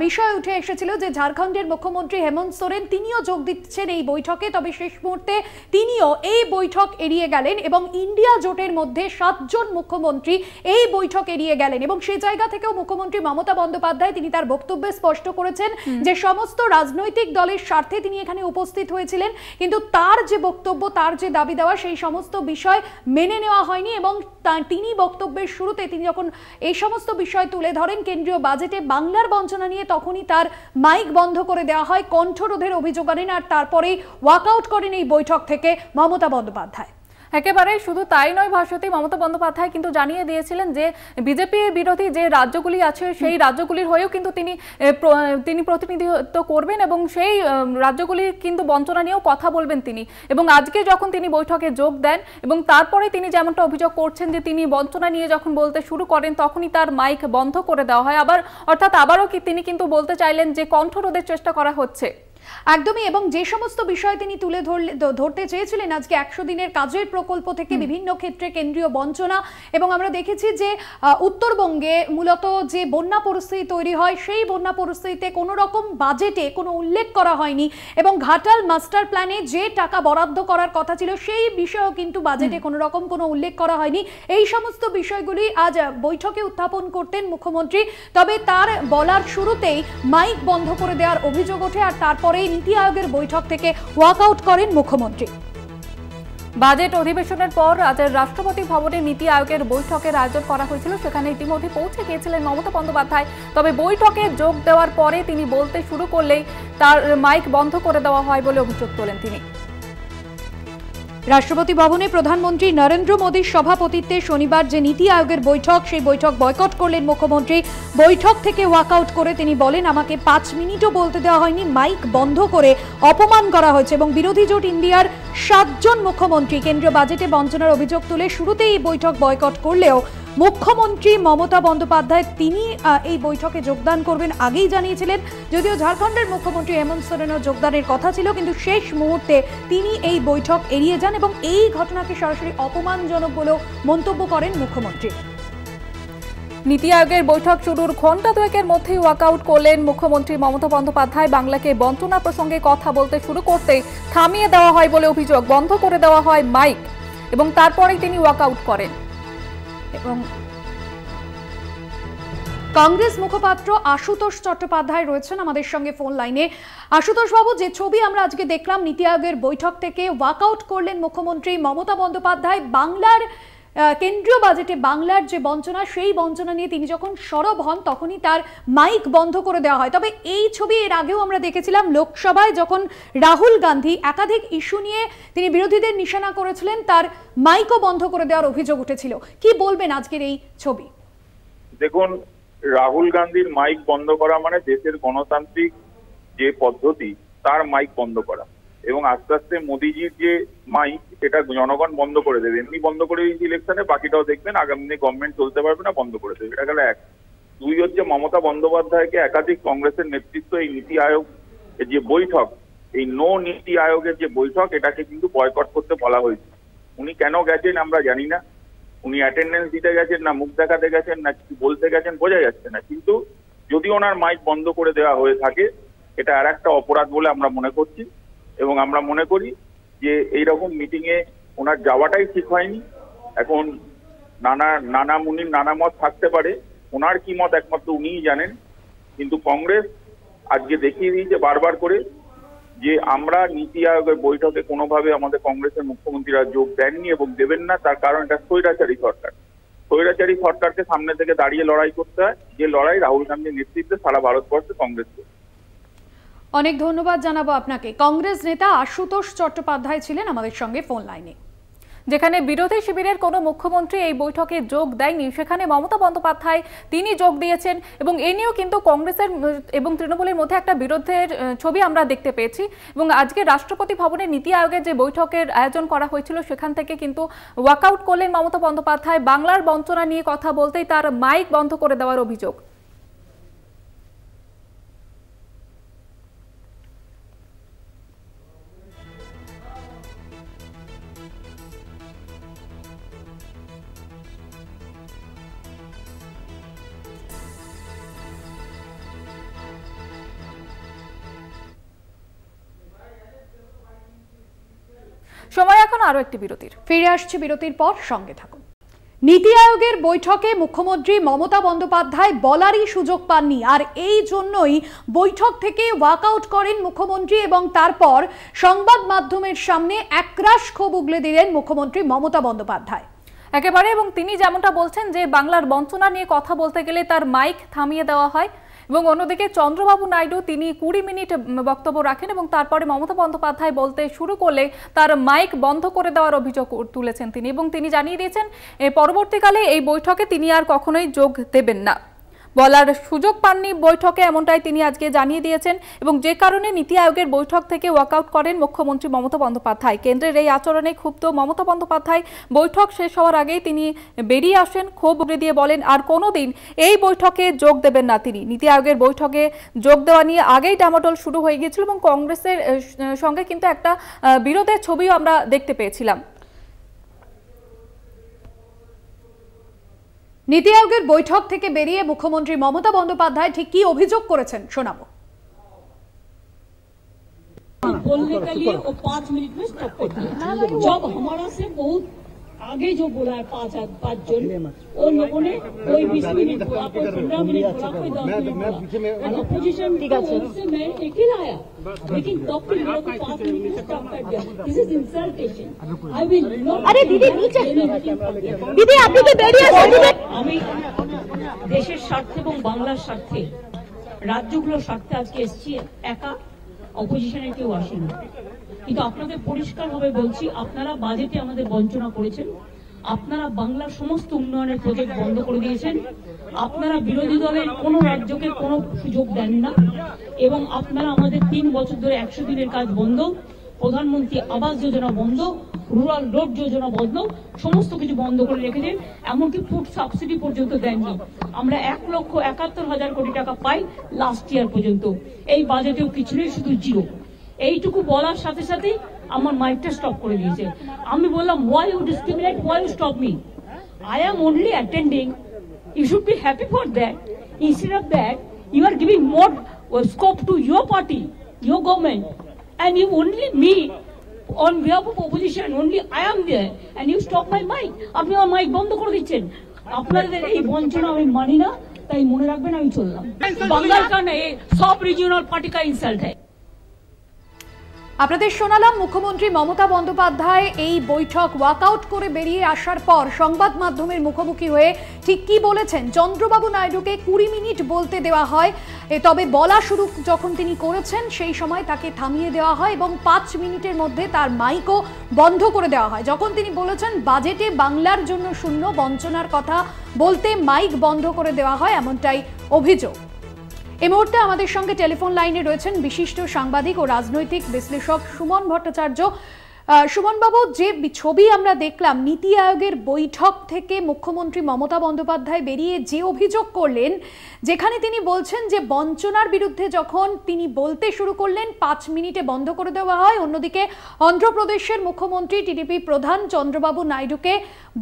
বিষয় উঠে এসেছিল যে ঝাড়খণ্ডের মুখ্যমন্ত্রী হেমন্ত সোরেন তিনিও যোগ দিচ্ছেন এই বৈঠকে, তবে শেষ মুহূর্তে তিনিও এই বৈঠক এড়িয়ে গেলেন এবং ইন্ডিয়া জোটের মধ্যে 7 জন মুখ্যমন্ত্রী এই বৈঠক এড়িয়ে গেলেন। এবং সেই জায়গা থেকেও মুখ্যমন্ত্রী মমতা বন্দ্যোপাধ্যায় তিনি তার বক্তব্যে স্পষ্ট করেছেন যে সমস্ত রাজনৈতিক দলের স্বার্থে তিনি এখানে উপস্থিত হয়েছিলেন, কিন্তু তার যে বক্তব্য, তার যে দাবি দেওয়া, সেই সমস্ত বিষয় মেনে নেওয়া হয়নি। এবং তিনি বক্তব্যের শুরুতে তিনি যখন এই সমস্ত বিষয় তুলে ধরেন কেন্দ্রীয় বাজেটে বাংলার বঞ্চনা নিয়ে, তখনই তার মাইক বন্ধ করে দেওয়া হয়, কণ্ঠরোধের অভিযোগ আনেন, আর তারপরেই ওয়াকআউট করেন এই বৈঠক থেকে মমতা বন্দ্যোপাধ্যায়। একেবারে শুধু তাই নয় ভাস্বতী, মমতা বন্দ্যোপাধ্যায় কিন্তু জানিয়ে দিয়েছিলেন যে বিজেপি বিরোধী যে রাজ্যগুলি আছে সেই রাজ্যগুলির হয়েও কিন্তু তিনি প্রতিনিধিত্ব করবেন এবং সেই রাজ্যগুলির কিন্তু বঞ্চনা নিয়েও কথা বলবেন তিনি। এবং আজকে যখন তিনি বৈঠকে যোগ দেন এবং তারপরে তিনি যেমনটা অভিযোগ করছেন যে তিনি বঞ্চনা নিয়ে যখন বলতে শুরু করেন তখনই তার মাইক বন্ধ করে দেওয়া হয়। আবারও তিনি কিন্তু বলতে চাইলেন যে কণ্ঠরোধের চেষ্টা করা হচ্ছে। একদমই, এবং যে সমস্ত বিষয় তিনি তুলে ধরতে চেয়েছিলেন আজকে 100 দিনের কাজের প্রকল্প থেকে বিভিন্ন ক্ষেত্রে কেন্দ্রীয় বঞ্চনা, এবং আমরা দেখেছি যে উত্তরবঙ্গে মূলত যে বন্যা পরিস্থিতি তৈরি হয় সেই বন্যা পরিস্থিতিতে কোনো রকম বাজেটে কোনো উল্লেখ করা হয়নি, এবং ঘাটাল মাস্টার প্ল্যানে যে টাকা বরাদ্দ করার কথা ছিল সেই বিষয়েও কিন্তু বাজেটে কোনো রকম কোনো উল্লেখ করা হয়নি। এই সমস্ত বিষয়গুলি আজ বৈঠকে উত্থাপন করতেন মুখ্যমন্ত্রী, তবে তার বলার শুরুতেই মাইক বন্ধ করে দেওয়ার অভিযোগ ওঠে, আর তারপরে নীতি আয়োগের বৈঠক থেকে ওয়াকআউট করেন মুখ্যমন্ত্রী। বাজেট অধিবেশনের পর আজ রাষ্ট্রপতি ভবনে নীতি আয়োগের বৈঠকের আয়োজন করা হয়েছিল, সেখানে ইতিমধ্যে পৌঁছে গিয়েছিলেন মমতা বন্দ্যোপাধ্যায়। তবে বৈঠকে যোগ দেওয়ার পরে তিনি বলতে শুরু করলেই তার মাইক বন্ধ করে দেওয়া হয় বলে অভিযোগ তোলেন তিনি। রাষ্ট্রপতি ভবনে প্রধানমন্ত্রী নরেন্দ্র মোদীর সভাপতিত্বে শনিবার যে নীতি আয়োগের বৈঠক, সেই বৈঠক বয়কট করলেন মুখ্যমন্ত্রী। বৈঠক থেকে ওয়াকআউট করে তিনি বলেন, আমাকে 5 মিনিটও বলতে দেওয়া হয়নি, মাইক বন্ধ করে অপমান করা হয়েছে। এবং বিরোধী জোট ইন্ডিয়ার 7 জন মুখ্যমন্ত্রী কেন্দ্রীয় বাজেটে বঞ্চনার অভিযোগ তুলে শুরুতেই এই বৈঠক বয়কট করলেও মুখ্যমন্ত্রী মমতা বন্দ্যোপাধ্যায় তিনি এই বৈঠকে যোগদান করবেন আগেই জানিয়েছিলেন। যদিও ঝাড়খণ্ডের মুখ্যমন্ত্রী হেমন্ত সোরেনের যোগদানের কথা ছিল, কিন্তু শেষ মুহূর্তে তিনি এই বৈঠক এড়িয়ে যান এবং এই ঘটনাকে সরাসরি অপমানজনক বলেও মন্তব্য করেন মুখ্যমন্ত্রী। নীতি আয়োগের বৈঠক শুরুর ঘণ্টা দুয়েকের মধ্যেই ওয়াকআউট করলেন মুখ্যমন্ত্রী মমতা বন্দ্যোপাধ্যায়। বাংলাকে বঞ্চনা প্রসঙ্গে কথা বলতে শুরু করতেই থামিয়ে দেওয়া হয় বলে অভিযোগ, বন্ধ করে দেওয়া হয় মাইক এবং তারপরেই তিনি ওয়াকআউট করেন। এবং কংগ্রেস মুখপাত্র আশুতোষ চট্টোপাধ্যায় রয়েছেন আমাদের সঙ্গে ফোন লাইনে। আশুতোষ বাবু, যে ছবি আমরা আজকে দেখলাম নীতি আয়োগের বৈঠক থেকে ওয়াকআউট করলেন মুখ্যমন্ত্রী মমতা বন্দ্যোপাধ্যায়, বাংলার কেন্দ্রীয় বাজেটে বাংলার যে বঞ্চনা সেই বঞ্চনা নিয়ে তিনি যখন সরব হন তখনই তার মাইক বন্ধ করে দেওয়া হয়। তবে এই ছবি এর আগেও আমরা দেখেছিলাম লোকসভায় যখন রাহুল গান্ধী একাধিক ইস্যু নিয়ে তিনি বিরোধীদের নিশানা করেছিলেন, তার মাইকও বন্ধ করে দেওয়ার অভিযোগ উঠেছিল। কি বলবেন আজকের এই ছবি? দেখুন, রাহুল গান্ধীর মাইক বন্ধ করা মানে দেশের গণতান্ত্রিক যে পদ্ধতি তার মাইক বন্ধ করা, এবং আস্তে আস্তে মোদিজির যে মাইক সেটা জনগণ বন্ধ করে দেবে। এমনি বন্ধ করে দিয়েছে ইলেকশনে, বাকিটাও দেখবেন আগামী দিনে গভর্নমেন্ট চলতে পারবে না, বন্ধ করে দেবে। এটা গেল এক। 2 হচ্ছে মমতা বন্দ্যোপাধ্যায়কে একাধিক কংগ্রেসের নেতৃত্ব এই নীতি আয়োগ যে বৈঠক, এই নো নীতি আয়োগের যে বৈঠক, এটাকে কিন্তু বয়কট করতে বলা হয়েছে। উনি কেন গেছেন আমরা জানি না, উনি অ্যাটেন্ডেন্স দিতে গেছেন না মুখ দেখাতে গেছেন না কিছু বলতে গেছেন বোঝা যাচ্ছে না, কিন্তু যদি ওনার মাইক বন্ধ করে দেওয়া হয়ে থাকে এটা আর একটা অপরাধ বলে আমরা মনে করছি, এবং আমরা মনে করি যে এইরকম মিটিং এ ওনার যাওয়াটাই ঠিক হয়নি। এখন নানা মুনির নানা মত থাকতে পারে, ওনার কি মত একমাত্র উনিই জানেন, কিন্তু কংগ্রেস আজকে দেখিয়ে দিয়েছে বারবার করে যে আমরা নীতি আয়োগের বৈঠকে কোনোভাবে আমাদের কংগ্রেসের মুখ্যমন্ত্রীরা যোগ দেননি এবং দেবেন না। তার কারণ এটা স্বৈরাচারী সরকার। স্বৈরাচারী সরকারকে সামনে থেকে দাঁড়িয়ে লড়াই করতে হয়, যে লড়াই রাহুল গান্ধীর নেতৃত্বে সারা ভারতবর্ষে কংগ্রেস করছে। অনেক ধন্যবাদ জানাবো আপনাকে। কংগ্রেস নেতা আশুতোষ চট্টোপাধ্যায় ছিলেন আমাদের সঙ্গে ফোন লাইনে। যেখানে বিরোধী শিবিরের কোনো মুখ্যমন্ত্রী এই বৈঠকে যোগ দেয়নি, সেখানে মমতা বন্দ্যোপাধ্যায় তিনি যোগ দিয়েছেন এবং এ নিয়েও কিন্তু কংগ্রেসের এবং তৃণমূলের মধ্যে একটা বিরোধের ছবি আমরা দেখতে পেয়েছি। এবং আজকে রাষ্ট্রপতি ভবনে নীতি আয়োগের যে বৈঠকের আয়োজন করা হয়েছিল সেখান থেকে কিন্তু ওয়াকআউট করলেন মমতা বন্দ্যোপাধ্যায়। বাংলার বঞ্চনা নিয়ে কথা বলতেই তার মাইক বন্ধ করে দেওয়ার অভিযোগ। সময় এখন আরো একটি বিরতির। ফিরে আসছে বিরতির পর, সঙ্গে থাকুন। নীতি আয়োগের বৈঠকে মুখ্যমন্ত্রী মমতা বন্দ্যোপাধ্যায় বলারই সুযোগ পাননি, আর এই জন্যই বৈঠক থেকে ওয়াকআউট করেন মুখ্যমন্ত্রী এবং তারপর সংবাদ মাধ্যমের সামনে একরাশ ক্ষোভ উগলে দিলেন মুখ্যমন্ত্রী মমতা বন্দ্যোপাধ্যায় একেবারে। এবং তিনি যেমনটা বলছেন যে বাংলার বঞ্চনা নিয়ে কথা বলতে গেলে তার মাইক থামিয়ে দেওয়া হয়। এবং অন্যদিকে চন্দ্রবাবু নাইডু তিনি 20 মিনিট বক্তব্য রাখেন এবং তারপরে মমতা বন্দ্যোপাধ্যায় বলতে শুরু করলে তার মাইক বন্ধ করে দেওয়ার অভিযোগ তুলেছেন তিনি। এবং তিনি জানিয়ে দিয়েছেন পরবর্তীকালে এই বৈঠকে তিনি আর কখনোই যোগ দেবেন না, বলার সুযোগ পাননি বৈঠকে, এমনটাই তিনি আজকে জানিয়ে দিয়েছেন। এবং যে কারণে নীতি আয়োগের বৈঠক থেকে ওয়াকআউট করেন মুখ্যমন্ত্রী মমতা বন্দ্যোপাধ্যায়। কেন্দ্রের এই আচরণে ক্ষুব্ধ মমতা বন্দ্যোপাধ্যায় বৈঠক শেষ হওয়ার আগেই তিনি বেরিয়ে আসেন, ক্ষোভ উগরে দিয়ে বলেন আর কোনোদিন এই বৈঠকে যোগ দেবেন না তিনি। নীতি আয়োগের বৈঠকে যোগ দেওয়া নিয়ে আগেই ডামাডোল শুরু হয়ে গিয়েছিল এবং কংগ্রেসের সঙ্গে কিন্তু একটা বিরোধের ছবিও আমরা দেখতে পেয়েছিলাম। নীতি আয়োগের বৈঠক থেকে বেরিয়ে মুখ্যমন্ত্রী মমতা বন্দ্যোপাধ্যায় ঠিক কি অভিযোগ করেছেন শোনাবো। बोलने के लिए वो 5 मिनट में स्टॉप कर दिया। जब हमारा से बहुत आगे जो बोला है 5 जन, उन लोगों ने कोई 20 मिनट बोला, कोई 15 मिनट बोला, कोई 10 मिनट बोला। अपोजिशन से मैं अकेला आया, लेकिन तब भी मेरे को 5 मिनट में स्टॉप कर दिया। This is इंसल्टेशन। I will not. अरे दीदी नीचे, दीदी আপনি তো বেরিয়ে আসুন। আমি দেশের স্বার্থে এবং বাংলার স্বার্থে, রাজ্যগুলোর স্বার্থে আজকে এসেছি, একা অপোজিশনের কেউ আসেনি। কিন্তু আপনাদের পরিষ্কারভাবে বলছি, আপনারা বাজেটে আমাদের বঞ্চনা করেছেন, আপনারা বাংলার সমস্ত উন্নয়নের প্রজেক্ট বন্ধ করে দিয়েছেন, আপনারা বিরোধী দলের কোনো রাজ্যকে কোনো সুযোগ দেন না, এবং আপনারা আমাদের 3 বছর ধরে 100 দিনের কাজ বন্ধ, প্রধানমন্ত্রী আবাস যোজনা বন্ধ, রুরাল রোড যোজনা বন্ধ, সমস্ত কিছু বন্ধ করে রেখেছেন, এমনকি ফুড সাবসিডি পর্যন্ত দেননি। আমরা 1,71,000 কোটি টাকা পাই লাস্ট ইয়ার পর্যন্ত, এই বাজেটেও কিছু নেই, শুধু জিরো। এইটুকু বলার সাথে সাথে আমার মাইকটা স্টপ করে দিয়েছে। আমি বললাম, why you discriminate, why you stop me? I am only attending, you should be happy for that. Instead of that, you are giving more scope to your party, your government, and you only me on behalf of opposition, only I am there, and you stop my mic. আপনি আমার mic বন্ধ করে দিচ্ছেন। আপনাদের এই বঞ্চনা আমি মানি না, তাই মনে রাখবেন আমি চললাম। বাংলার কারণে সব রিজিওনাল পার্টি কা ইনসাল্ট হয়। আপনাদের শোনালাম মুখ্যমন্ত্রী মমতা বন্দ্যোপাধ্যায় এই বৈঠক ওয়াকআউট করে বেরিয়ে আসার পর সংবাদ মাধ্যমের মুখোমুখি হয়ে ঠিক কি বলেছেন। চন্দ্রবাবু নাইডুকে 20 মিনিট বলতে দেওয়া হয়, তবে বলা শুরু যখন তিনি করেছেন সেই সময় তাকে থামিয়ে দেওয়া হয় এবং 5 মিনিটের মধ্যে তার মাইকও বন্ধ করে দেওয়া হয়। যখন তিনি বলেছেন বাজেটে বাংলার জন্য শূন্য, বঞ্চনার কথা বলতে মাইক বন্ধ করে দেওয়া হয়, এমনটাই অভিযোগ। এই মুহূর্তে আমাদের সঙ্গে টেলিফোন লাইনে রয়েছেন বিশিষ্ট সাংবাদিক ও রাজনৈতিক বিশ্লেষক সুমন ভট্টাচার্য। সুমন বাবু, যে ছবি আমরা দেখলাম নীতি আয়োগের বৈঠক থেকে মুখ্যমন্ত্রী মমতা বন্দ্যোপাধ্যায় বেরিয়ে যে অভিযোগ করলেন, যেখানে তিনি বলছেন যে বঞ্চনার বিরুদ্ধে যখন তিনি বলতে শুরু করলেন 5 মিনিটে বন্ধ করে দেওয়া হয়, অন্যদিকে অন্ধ্রপ্রদেশের মুখ্যমন্ত্রী টিডিপি প্রধান চন্দ্রবাবু নাইডুকে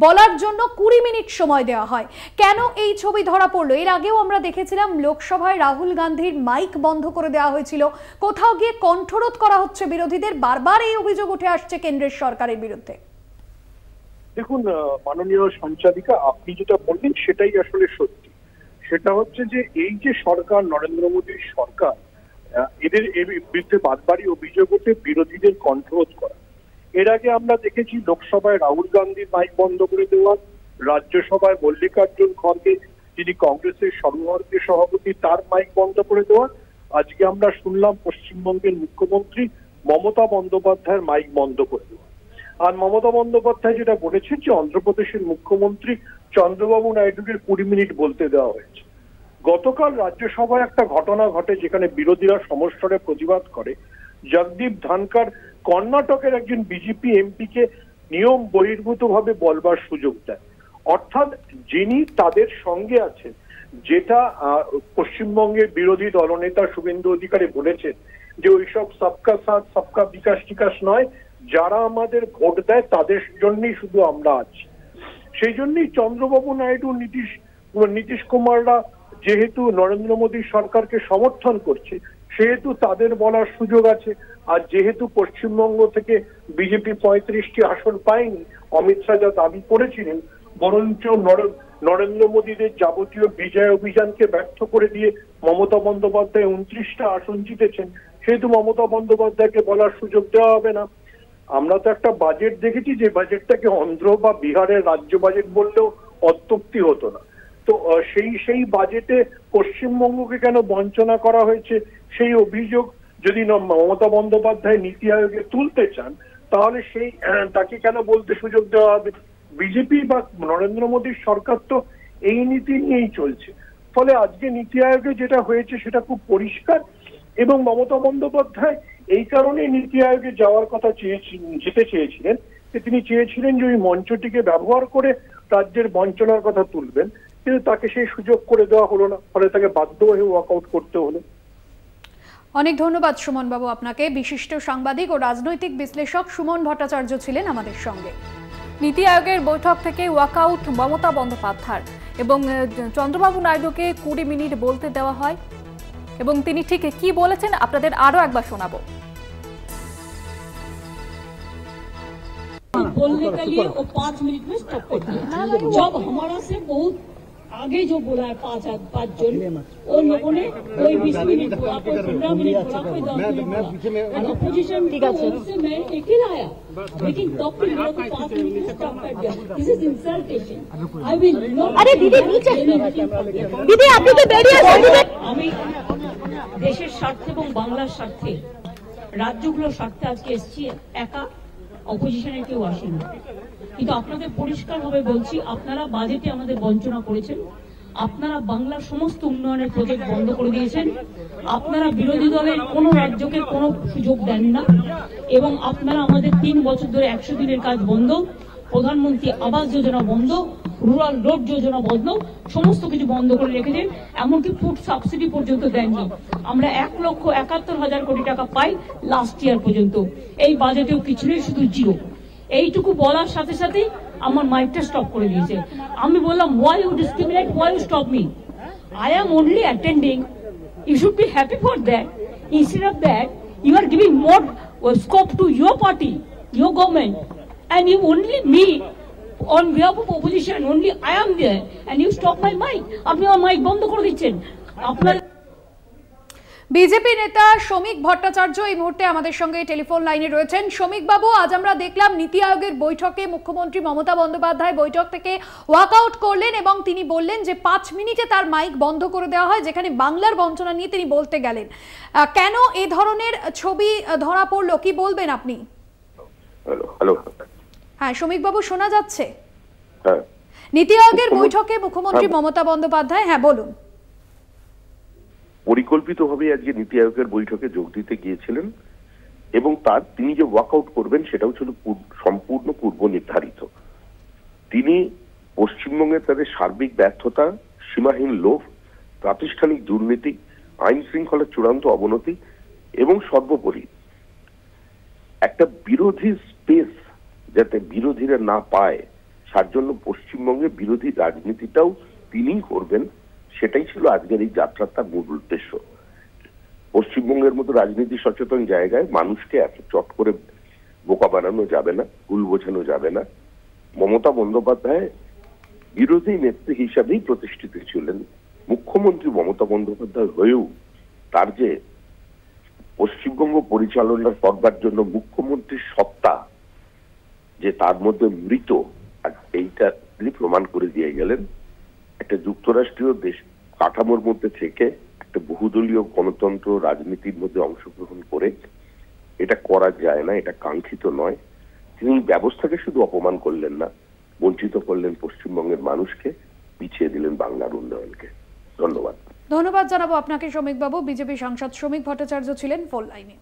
বলার জন্য 20 মিনিট সময় দেওয়া হয়। কেন এই ছবি ধরা পড়লো? এর আগেও আমরা দেখেছিলাম লোকসভায় রাহুল গান্ধীর মাইক বন্ধ করে দেওয়া হয়েছিল, কোথাও গিয়ে কণ্ঠরোধ করা হচ্ছে বিরোধীদের, বারবার এই অভিযোগ উঠে আসছে কেন্দ্রের সরকারের বিরুদ্ধে। দেখুন মাননীয় সঞ্চালিকা, আপনি যেটা বললেন সেটাই আসলে সত্যি। সেটা হচ্ছে যে এই যে সরকার, নরেন্দ্র মোদীর সরকার, এদের বিরুদ্ধে বারবারই অভিযোগ ওঠে বিরোধীদের কণ্ঠরোধ করা। এর আগে আমরা দেখেছি লোকসভায় রাহুল গান্ধীর মাইক বন্ধ করে দেওয়া, রাজ্যসভায় মল্লিকার্জুন খড়গে যিনি কংগ্রেসের সর্বভারতীয় সভাপতি তার মাইক বন্ধ করে দেওয়া। আজকে আমরা শুনলাম পশ্চিমবঙ্গের মুখ্যমন্ত্রী মমতা বন্দ্যোপাধ্যায়ের মাইক বন্ধ করে দেওয়া। আর মমতা বন্দ্যোপাধ্যায় যেটা বলেছেন যে অন্ধ্রপ্রদেশের মুখ্যমন্ত্রী চন্দ্রবাবু নাইডুকে 20 মিনিট বলতে দেওয়া হয়েছে। গতকাল রাজ্যসভায় একটা ঘটনা ঘটে যেখানে বিরোধীরা সমস্বরে প্রতিবাদ করে। জগদীপ ধনকর কর্ণাটকের একজন বিজেপি এমপিকে নিয়ম বহির্ভূতভাবে বলবার সুযোগ দেয়, অর্থাৎ যিনি তাদের সঙ্গে আছেন, যেটা পশ্চিমবঙ্গের বিরোধী দলনেতা শুভেন্দু অধিকারী বলেছেন যে ওইসব সবকা সাথ সবকা বিকাশ টিকাশ নয়, যারা আমাদের ভোট দেয় তাদের জন্যই শুধু আমরা আছি। সেই জন্যই চন্দ্রবাবু নাইডু নীতিশ কুমাররা যেহেতু নরেন্দ্র মোদীর সরকারকে সমর্থন করছে সেহেতু তাদের বলার সুযোগ আছে। আর যেহেতু পশ্চিমবঙ্গ থেকে বিজেপি 35টি আসন পায়নি, অমিত শাহ যা দাবি করেছিলেন, বরঞ্চ নরেন্দ্র মোদীদের যাবতীয় বিজয় অভিযানকে ব্যর্থ করে দিয়ে মমতা বন্দ্যোপাধ্যায় 29টা আসন জিতেছেন, সেহেতু মমতা বন্দ্যোপাধ্যায়কে বলার সুযোগ দেওয়া হবে না। আমরা তো একটা বাজেট দেখেছি যে বাজেটটাকে অন্ধ্র বা বিহারের রাজ্য বাজেট বললেও অত্যুক্তি হতো না। তো সেই বাজেটে পশ্চিমবঙ্গকে কেন বঞ্চনা করা হয়েছে সেই অভিযোগ যদি মমতা বন্দ্যোপাধ্যায় নীতি আয়োগে তুলতে চান তাহলে তাকে কেন বলতে সুযোগ দেওয়া হবে? বিজেপি বা নরেন্দ্র মোদীর সরকার তো এই নীতি নিয়েই চলছে। ফলে আজকে নীতি আয়োগে যেটা হয়েছে সেটা খুব পরিষ্কার, এবং মমতা বন্দ্যোপাধ্যায় এই কারণে নীতি আয়োগে যাওয়ার কথা যেতে চেয়েছিলেন যে তিনি চেয়েছিলেন যে ওই মঞ্চটিকে ব্যবহার করে রাজ্যের বঞ্চনার কথা তুলবেন, কিন্তু তাকে সেই সুযোগ করে দেওয়া হলো না, ফলে তাকে বাধ্য হয়ে ওয়াকআউট করতে হলো। অনেক ধন্যবাদ সুমন বাবু আপনাকে। বিশিষ্ট সাংবাদিক ও রাজনৈতিক বিশ্লেষক সুমন ভট্টাচার্য ছিলেন আমাদের সঙ্গে। নীতি আয়োগের বৈঠক থেকে ওয়াকআউট মমতা বন্দ্যোপাধ্যায় এবং চন্দ্রবাবু নাইডুকে 20 মিনিট বলতে দেওয়া হয়, এবং তিনি ঠিক কি বলেছেন আপনাদের আরো একবার শোনাবো। बोलने के लिए वो 5 मिनट में स्टॉप कर दिया। जब हमारा से बहुत आगे जो बोला है 5 जन, उन लोगों ने कोई 20 मिनट बोला, कोई 15 मिनट बोला, कोई 10 मिनट बोला। अपोजिशन से मैं एक ही लाया, लेकिन तब भी मेरे को 5 मिनट में स्टॉप कर दिया। This is इंसल्टेशन। I will not. अरे दीदी नीचे, दीदी আপনি তো বেরিয়ে আসুন। আমি দেশের স্বার্থে এবং বাংলার স্বার্থে, রাজ্যগুলোর স্বার্থে আজকে এসেছি, একা অপোজিশনের কেউ আসেনি। কিন্তু আপনাদের পরিষ্কারভাবে বলছি, আপনারা বাজেটে আমাদের বঞ্চনা করেছেন, আপনারা বাংলার সমস্ত উন্নয়নের প্রজেক্ট বন্ধ করে দিয়েছেন, আপনারা বিরোধী দলের কোনো রাজ্যকে কোনো সুযোগ দেন না, এবং আপনারা আমাদের 3 বছর ধরে 100 দিনের কাজ বন্ধ, প্রধানমন্ত্রী আবাস যোজনা বন্ধ, রুরাল রোড যোজনা বন্ধ, সমস্ত কিছু বন্ধ করে রেখেছেন, এমনকি ফুড সাবসিডি পর্যন্ত দেননি। আমরা 1,71,000 কোটি টাকা পাই লাস্ট ইয়ার পর্যন্ত, এই বাজেটেও কিছু নেই, শুধু জিরো। এইটুকু বলার সাথে সাথে আমার মাইকটা স্টপ করে দিয়েছে। আমি বললাম, why you discriminate, why you stop me? I am only attending, you should be happy for that. Instead of that, you are giving more scope to your party, your government, and you only me on behalf of opposition, only I am there, and you stop my mic. আপনি আমার mic বন্ধ করে দিচ্ছেন। আপনার BJP নেতা শ্রমিক ভট্টাচার্য এই মুহূর্তে আমাদের সঙ্গে টেলিফোন লাইনে রয়েছেন। শ্রমিক বাবু, আজ আমরা দেখলাম নীতি আয়োগের বৈঠকে মুখ্যমন্ত্রী মমতা বন্দ্যোপাধ্যায় বৈঠক থেকে ওয়াকআউট করলেন এবং তিনি বললেন যে 5 মিনিটে তার মাইক বন্ধ করে দেওয়া হয়, যেখানে বাংলার বঞ্চনা নিয়ে তিনি বলতে গেলেন। কেন এই ধরনের ছবি ধরা পড়লো, কি বলবেন আপনি? হ্যালো, হ্যাঁ শ্রমিক বাবু, শোনা যাচ্ছে? হ্যাঁ, নীতি আয়োগের বৈঠকে মুখ্যমন্ত্রী মমতা বন্দ্যোপাধ্যায়, হ্যাঁ বলুন। পরিকল্পিতভাবে আজকে নীতি আয়োগের বৈঠকে যোগ দিতে গিয়েছিলেন, এবং তিনি যে ওয়াকআউট করবেন সেটাও ছিল সম্পূর্ণ পূর্ব নির্ধারিত। তিনি পশ্চিমবঙ্গে তাদের সার্বিক ব্যর্থতা, সীমাহীন লোভ, প্রাতিষ্ঠানিক দুর্নীতি, আইন শৃঙ্খলার চূড়ান্ত অবনতি এবং সর্বোপরি একটা বিরোধী স্পেস যাতে বিরোধীরা না পায়, তার জন্য পশ্চিমবঙ্গে বিরোধী রাজনীতিটাও তিনিই করবেন, সেটাই ছিল আজকের এই যাত্রার তার মূল উদ্দেশ্য। পশ্চিমবঙ্গের মতো রাজনীতি সচেতন জায়গায় মানুষকে এত চট করে বোকা বানানো যাবে না, ভুল বোঝানো যাবে না। মমতা বন্দ্যোপাধ্যায় বিরোধী নেত্রী হিসাবেই প্রতিষ্ঠিত ছিলেন। মুখ্যমন্ত্রী মমতা বন্দ্যোপাধ্যায় হয়েও তার যে পশ্চিমবঙ্গ পরিচালনা করবার জন্য মুখ্যমন্ত্রীর সত্তা যে তার মধ্যে মৃত, এইটা তিনি প্রমাণ করে দিয়ে গেলেন। একটা যুক্তরাষ্ট্রীয় দেশ কাঠামোর মধ্যে থেকে একটা বহুদলীয় গণতন্ত্র রাজনীতির মধ্যে অংশগ্রহণ করে এটা করা যায় না, এটা কাঙ্ক্ষিত নয়। তিনি ব্যবস্থাকে শুধু অপমান করলেন না, বঞ্চিত করলেন পশ্চিমবঙ্গের মানুষকে, পিছিয়ে দিলেন বাংলার উন্নয়নকে। ধন্যবাদ। ধন্যবাদ জানাবো আপনাকে শ্রমিক বাবু। বিজেপি সাংসদ শ্রমিক ভট্টাচার্য ছিলেন ফোন লাইনে।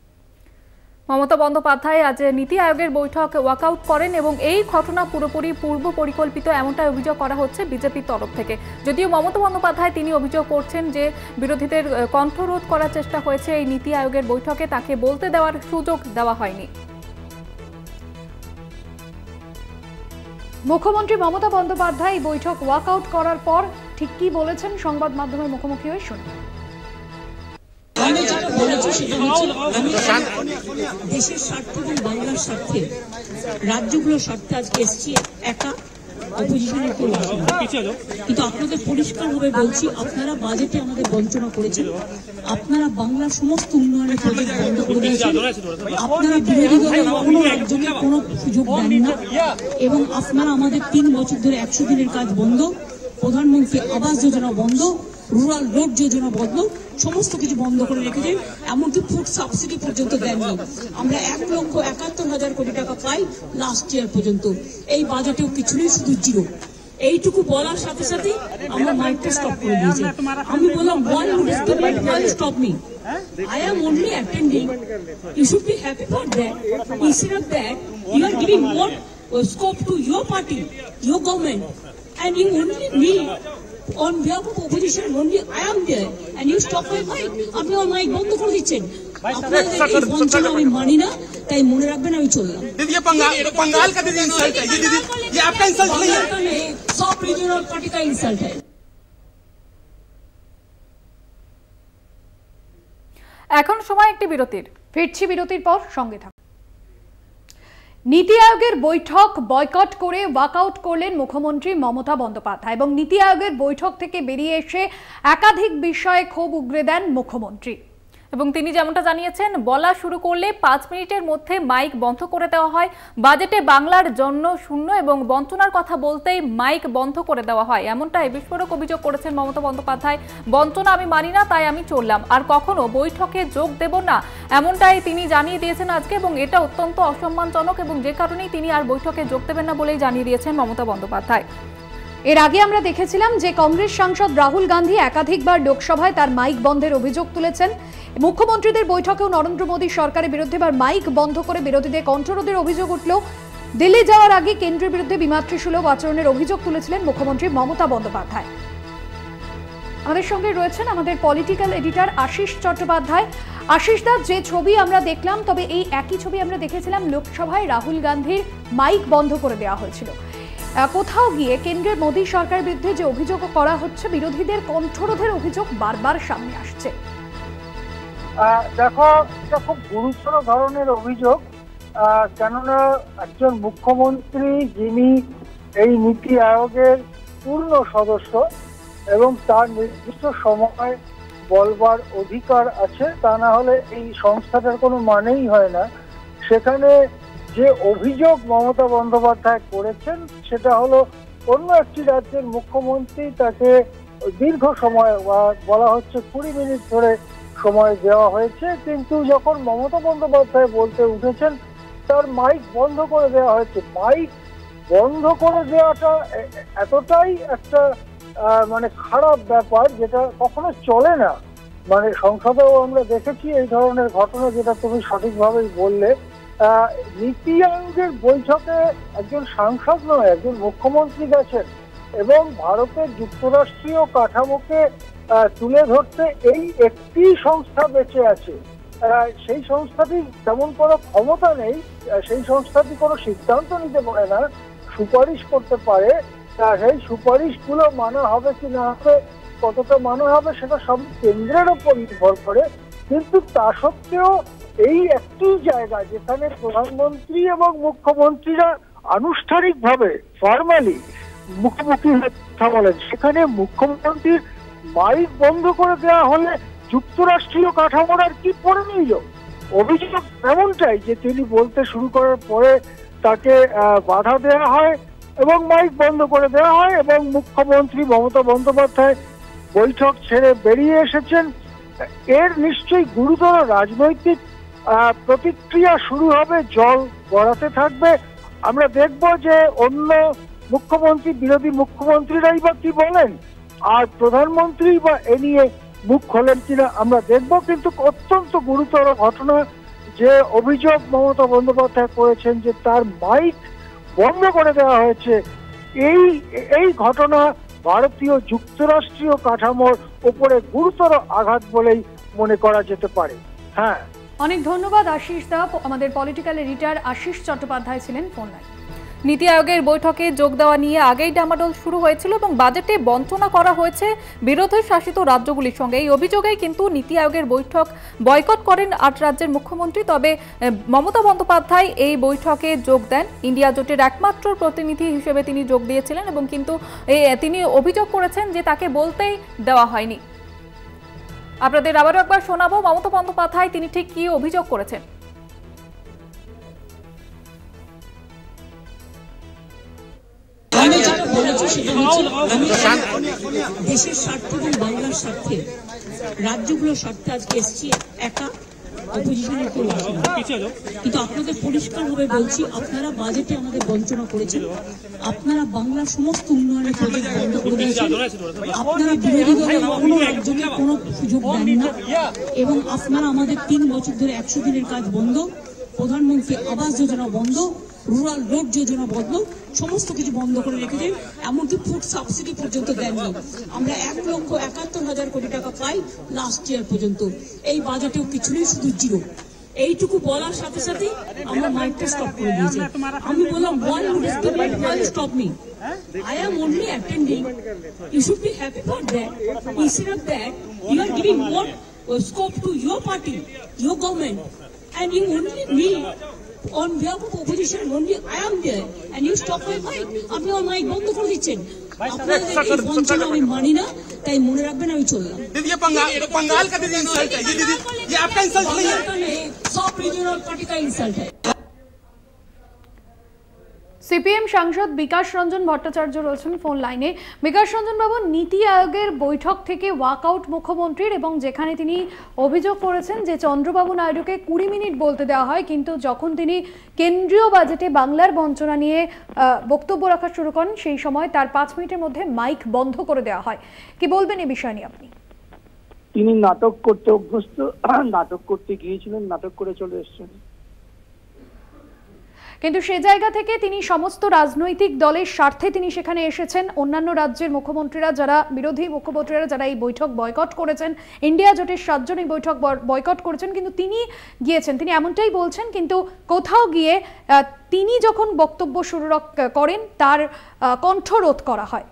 মমতা বন্দ্যোপাধ্যায় আজ নীতি আয়োগের বৈঠক ওয়াকআউট করেন এবং এই ঘটনা পুরোপুরি পূর্ব পরিকল্পিত এমনটাই অভিযোগ করা হচ্ছে বিজেপির তরফ থেকে। যদিও মমতা বন্দ্যোপাধ্যায় তিনি অভিযোগ করছেন যে বিরোধীদের কণ্ঠরোধ করার চেষ্টা হয়েছে এই নীতি আয়োগের বৈঠকে, তাকে বলতে দেওয়ার সুযোগ দেওয়া হয়নি। মুখ্যমন্ত্রী মমতা বন্দ্যোপাধ্যায় এই বৈঠক ওয়াকআউট করার পর ঠিক কি বলেছেন সংবাদ মাধ্যমের মুখোমুখি হয়ে শুনুন। আমি যেটা বলেছি সেটা হচ্ছে আমি দেশের স্বার্থে এবং বাংলার স্বার্থে, রাজ্যগুলোর স্বার্থে আজকে এসছি, একা অপোজিশনের কেউ আসেনি। কিন্তু আপনাদের পরিষ্কারভাবে বলছি, আপনারা বাজেটে আমাদের বঞ্চনা করেছেন, আপনারা বাংলার সমস্ত উন্নয়নের প্রজেক্ট বন্ধ করে দিয়েছেন, আপনারা বিরোধী দলের কোনো রাজ্যকে কোনো সুযোগ দেন না, এবং আপনারা আমাদের 3 বছর ধরে 100 দিনের কাজ বন্ধ, প্রধানমন্ত্রী আবাস যোজনা বন্ধ, রুরাল রোড যোজনা বন্ধ, সমস্ত কিছু বন্ধ করে রেখেছেন, এমনকি ফুড সাবসিডি পর্যন্ত দেননি। আমরা 1,71,000 কোটি টাকা পাই লাস্ট ইয়ার পর্যন্ত, এই বাজেটেও কিছু নেই, শুধু জিরো। এইটুকু বলার সাথে সাথে আমরা মাইকটা স্টপ করে দিয়েছি। আমি বললাম, why would you stop me? I am only attending. You should be happy for that. Instead of that, you are giving more scope to your party, your government, and you only me. On behalf of opposition, only I am there, and you stop my mic. আপনি আমার mic বন্ধ করে দিচ্ছেন। আপনাদের এই বঞ্চনা আমি মানি না, তাই মনে রাখবেন আমি চললাম। दीदी ये बंगाल का दीदी इंसल्ट है, ये दीदी ये आपका इंसल्ट नहीं है, सब रीजनल पार्टी का इंसल्ट है। এখন সময় একটি বিরতির। ফিরছি বিরতির পর, সঙ্গে থাকুন। নীতি আয়োগের বৈঠক বয়কট করে ওয়াকআউট করলেন মুখ্যমন্ত্রী মমতা বন্দ্যোপাধ্যায় এবং নীতি আয়োগের বৈঠক থেকে বেরিয়ে এসে একাধিক বিষয়ে ক্ষোভ উগরে দেন মুখ্যমন্ত্রী। এবং তিনি যেমনটা জানিয়েছেন, বলা শুরু করলে 5 মিনিটের মধ্যে মাইক বন্ধ করে দেওয়া হয়, বাজেটে বাংলার জন্য শূন্য এবং বঞ্চনার কথা বলতেই মাইক বন্ধ করে দেওয়া হয়, এমনটাই বিস্ফোরক অভিযোগ করেছেন মমতা বন্দ্যোপাধ্যায়। বঞ্চনা আমি মানি না, তাই আমি চললাম, আর কখনো বৈঠকে যোগ দেব না, এমনটাই তিনি জানিয়ে দিয়েছেন আজকে, এবং এটা অত্যন্ত অসম্মানজনক এবং যে কারণেই তিনি আর বৈঠকে যোগ দেবেন না বলেই জানিয়ে দিয়েছেন মমতা বন্দ্যোপাধ্যায়। এর আগে আমরা দেখেছিলাম যে কংগ্রেস সাংসদ রাহুল গান্ধী একাধিকবার লোকসভায় তার মাইক বন্ধের অভিযোগ তুলেছেন। মুখ্যমন্ত্রীদের বৈঠকেও নরেন্দ্র মোদী সরকারের বিরুদ্ধে এবার মাইক বন্ধ করে বিরোধীদের কণ্ঠরোধের অভিযোগ উঠল। দিল্লি যাওয়ার আগে কেন্দ্রের বিরুদ্ধে বিমাতৃসুলভ আচরণের অভিযোগ তুলেছিলেন মুখ্যমন্ত্রী মমতা বন্দ্যোপাধ্যায়। আমাদের সঙ্গে রয়েছেন আমাদের পলিটিক্যাল এডিটর আশিস চট্টোপাধ্যায়। আশিস দা, যে ছবি আমরা দেখলাম, তবে এই একই ছবি আমরা দেখেছিলাম লোকসভায় রাহুল গান্ধীর মাইক বন্ধ করে দেওয়া হয়েছিল। কোথাও গিয়ে কেন্দ্রের মোদী সরকারের বিরুদ্ধে যে অভিযোগ করা হচ্ছে, বিরোধীদের কণ্ঠরোধের অভিযোগ বারবার সামনে আসছে। দেখো, এটা খুব গুরুতর ধরনের অভিযোগ, কেননা একজন মুখ্যমন্ত্রী যিনি এই নীতি আয়োগের পূর্ণ সদস্য এবং তার নির্দিষ্ট সময় বলবার অধিকার আছে, তা না হলে এই সংস্থাটার কোনো মানেই হয় না। সেখানে যে অভিযোগ মমতা বন্দ্যোপাধ্যায় করেছেন সেটা হলো অন্য একটি রাজ্যের মুখ্যমন্ত্রী, তাকে দীর্ঘ সময়, বলা হচ্ছে 20 মিনিট ধরে সময় দেওয়া হয়েছে, কিন্তু যখন মমতা বন্দ্যোপাধ্যায় বলতে উঠেছেন তার মাইক বন্ধ করে দেওয়া হয়েছে। মাইক বন্ধ করে দেওয়াটা এতটাই একটা মানে খারাপ ব্যাপার, যেটা কখনো চলে না। মানে সংসদেও আমরা দেখেছি এই ধরনের ঘটনা, যেটা তুমি সঠিকভাবেই বললে। নীতি আয়োগের বৈঠকে একজন সাংসদ নয়, একজন মুখ্যমন্ত্রী গেছেন এবং ভারতের যুক্তরাষ্ট্রীয় কাঠামোকে তুলে ধরতে এই একটি সংস্থা বেঁচে আছে। সেই সংস্থাটি তেমন কোনো ক্ষমতা নেই, সেই সংস্থাটি কোনো সিদ্ধান্ত নিতে পারে না, সুপারিশ করতে পারে। সেই সুপারিশগুলো মানা হবে কি না হবে, কতটা মানা হবে, সেটা সব কেন্দ্রের ওপর নির্ভর করে। কিন্তু তা সত্ত্বেও এই একটি জায়গা যেখানে প্রধানমন্ত্রী এবং মুখ্যমন্ত্রীরা আনুষ্ঠানিকভাবে ফর্মালি মুখোমুখি কথা বলেন, সেখানে মুখ্যমন্ত্রীর মাইক বন্ধ করে দেওয়া হলে যুক্তরাষ্ট্রীয় কাঠামোর আর কি পড়ে নিল। অভিযোগ এমনটাই যে তিনি বলতে শুরু করার পরে তাকে বাধা দেওয়া হয় এবং মাইক বন্ধ করে দেওয়া হয় এবং মুখ্যমন্ত্রী মমতা বন্দ্যোপাধ্যায় বৈঠক ছেড়ে বেরিয়ে এসেছেন। এর নিশ্চয়ই গুরুতর রাজনৈতিক প্রতিক্রিয়া শুরু হবে, জল গড়াতে থাকবে। আমরা দেখব যে অন্য মুখ্যমন্ত্রী, বিরোধী মুখ্যমন্ত্রীরাই বা কি বলেন, আর প্রধানমন্ত্রী বা এ নিয়ে মুখ খোলেন কিনা আমরা দেখব। কিন্তু অত্যন্ত গুরুতর ঘটনা, যে অভিযোগ মমতা বন্দ্যোপাধ্যায় করেছেন যে তার মাইক বন্ধ করে দেওয়া হয়েছে, এই ঘটনা ভারতীয় যুক্তরাষ্ট্রীয় কাঠামোর উপরে গুরুতর আঘাত বলেই মনে করা যেতে পারে। হ্যাঁ, অনেক ধন্যবাদ আশিস দা। আমাদের পলিটিক্যাল এডিটর আশিস চট্টোপাধ্যায় ছিলেন ফোন লাইন। নীতি আয়োগের বৈঠকে যোগ দেওয়া নিয়ে আগেই ডামাডোল শুরু হয়েছিল এবং বাজেটে বঞ্চনা করা হয়েছে বিরোধী শাসিত রাজ্যগুলির সঙ্গে। এই অভিযোগেই কিন্তু নীতি আয়োগের বৈঠক বয়কট করেন 8 রাজ্যের মুখ্যমন্ত্রী। তবে মমতা বন্দ্যোপাধ্যায় এই বৈঠকে যোগ দেন। ইন্ডিয়া জোটের একমাত্র প্রতিনিধি হিসেবে তিনি যোগ দিয়েছিলেন এবং কিন্তু তিনি অভিযোগ করেছেন যে তাকে বলতেই দেওয়া হয়নি। আপনাদের আবারও একবার শোনাবো মমতা বন্দ্যোপাধ্যায় তিনি ঠিক কি অভিযোগ করেছেন। আমি যেটা বলেছি সেটা হচ্ছে দেশের স্বার্থ এবং বাংলার স্বার্থে, রাজ্যগুলোর স্বার্থে আজকে এসেছি, একা অপোজিশনের কেউ আসে না। কিন্তু আপনাদের পরিষ্কারভাবে বলছি, আপনারা বাজেটে আমাদের বঞ্চনা করেছেন, আপনারা বাংলার সমস্ত উন্নয়নের প্রজেক্ট বন্ধ করে দিয়েছেন, আপনারা বিরোধী দলের কোনো রাজ্যকে কোনো সুযোগ দেন না, এবং আপনারা আমাদের 3 বছর ধরে 100 দিনের কাজ বন্ধ, প্রধানমন্ত্রী আবাস যোজনা বন্ধ, রুরাল রোড যোজনা বন্ধ, সমস্ত কিছু বন্ধ করে রেখেছেন। এমনকি ফুড সাবসিডি পর্যন্ত দেননি। আমরা 1,71,000 কোটি টাকা পাই লাস্ট ইয়ার পর্যন্ত। এই বাজেটেও কিছু নেই, শুধু জিরো। এইটুকু বলার সাথে সাথে আমরা মাইকটা স্টপ করে দিয়েছি। আমি বললাম, why would you stop me? I am only attending. You should be happy for that. Instead of that, you are giving more scope to your party, your government, and you only me. On behalf of opposition, only I am there, and you stop my mic. আপনি আমার mic বন্ধ করে দিচ্ছেন। আপনাদের এই বঞ্চনা আমি মানি না, তাই মনে রাখবেন আমি চললাম। दीदी ये बंगाल का दीदी इंसल्ट है, ये दीदी ये आपका इंसल्ट नहीं है, सब रीजनल पार्टी का इंसल्ट है। সিপিএম সাংসদ বিকাশ রঞ্জন ভট্টাচার্য রয়েছেন ফোন লাইনে। বিকাশ রঞ্জন বাবু, নীতি আয়োগের বৈঠক থেকে ওয়াকআউট মুখ্যমন্ত্রীর, এবং যেখানে তিনি অভিযোগ করেছেন যে চন্দ্রবাবু নাইডুকে 20 মিনিট বলতে দেওয়া হয়, কিন্তু যখন তিনি কেন্দ্রীয় বাজেটে বাংলার বঞ্চনা নিয়ে বক্তব্য রাখা শুরু করেন সেই সময় তার 5 মিনিটের মধ্যে মাইক বন্ধ করে দেওয়া হয়। কি বলবেন এই বিষয় নিয়ে আপনি? তিনি নাটক করতে অভ্যস্ত, নাটক করতে গিয়েছিলেন, নাটক করে চলে এসেছেন। কিন্তু সে জায়গা থেকে তিনি সমস্ত রাজনৈতিক দলের স্বার্থে তিনি সেখানে এসেছেন। অন্যান্য রাজ্যের মুখ্যমন্ত্রীরা, যারা বিরোধী মুখ্যমন্ত্রীরা, যারা এই বৈঠক বয়কট করেছেন, ইন্ডিয়া জোটের 7 জন এই বৈঠক বয়কট করেছেন, কিন্তু তিনি গিয়েছেন। তিনি এমনটাই বলছেন, কিন্তু কোথাও গিয়ে তিনি যখন বক্তব্য শুরু করেন তার কণ্ঠরোধ করা হয়।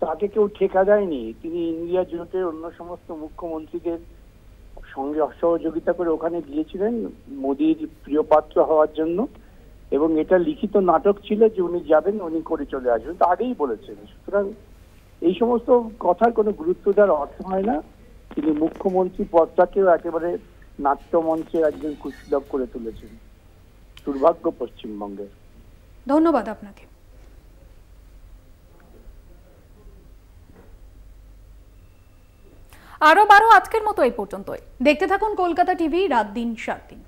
তাকে কেউ ঠেকা দেয়নি। তিনি ইন্ডিয়া জোটের অন্য সমস্ত মুখ্যমন্ত্রীদের সঙ্গে অসহযোগিতা করে ওখানে গিয়েছিলেন মোদির প্রিয় পাত্র হওয়ার জন্য, এবং এটা লিখিত নাটক ছিল যে উনি যাবেন, উনি করে চলে আসবেন, তা আগেই বলেছেন। সুতরাং এই সমস্ত কথার কোনো গুরুত্ব দেওয়ার অর্থ হয় না। তিনি মুখ্যমন্ত্রী পদটাকেও একেবারে নাট্যমঞ্চের একজন কুশীলব করে তুলেছেন। দুর্ভাগ্য পশ্চিমবঙ্গের। ধন্যবাদ আপনাকে। আরো আজকের মতো এই পর্যন্তই। দেখতে থাকুন কলকাতা টিভি, রাত দিন 7 দিন।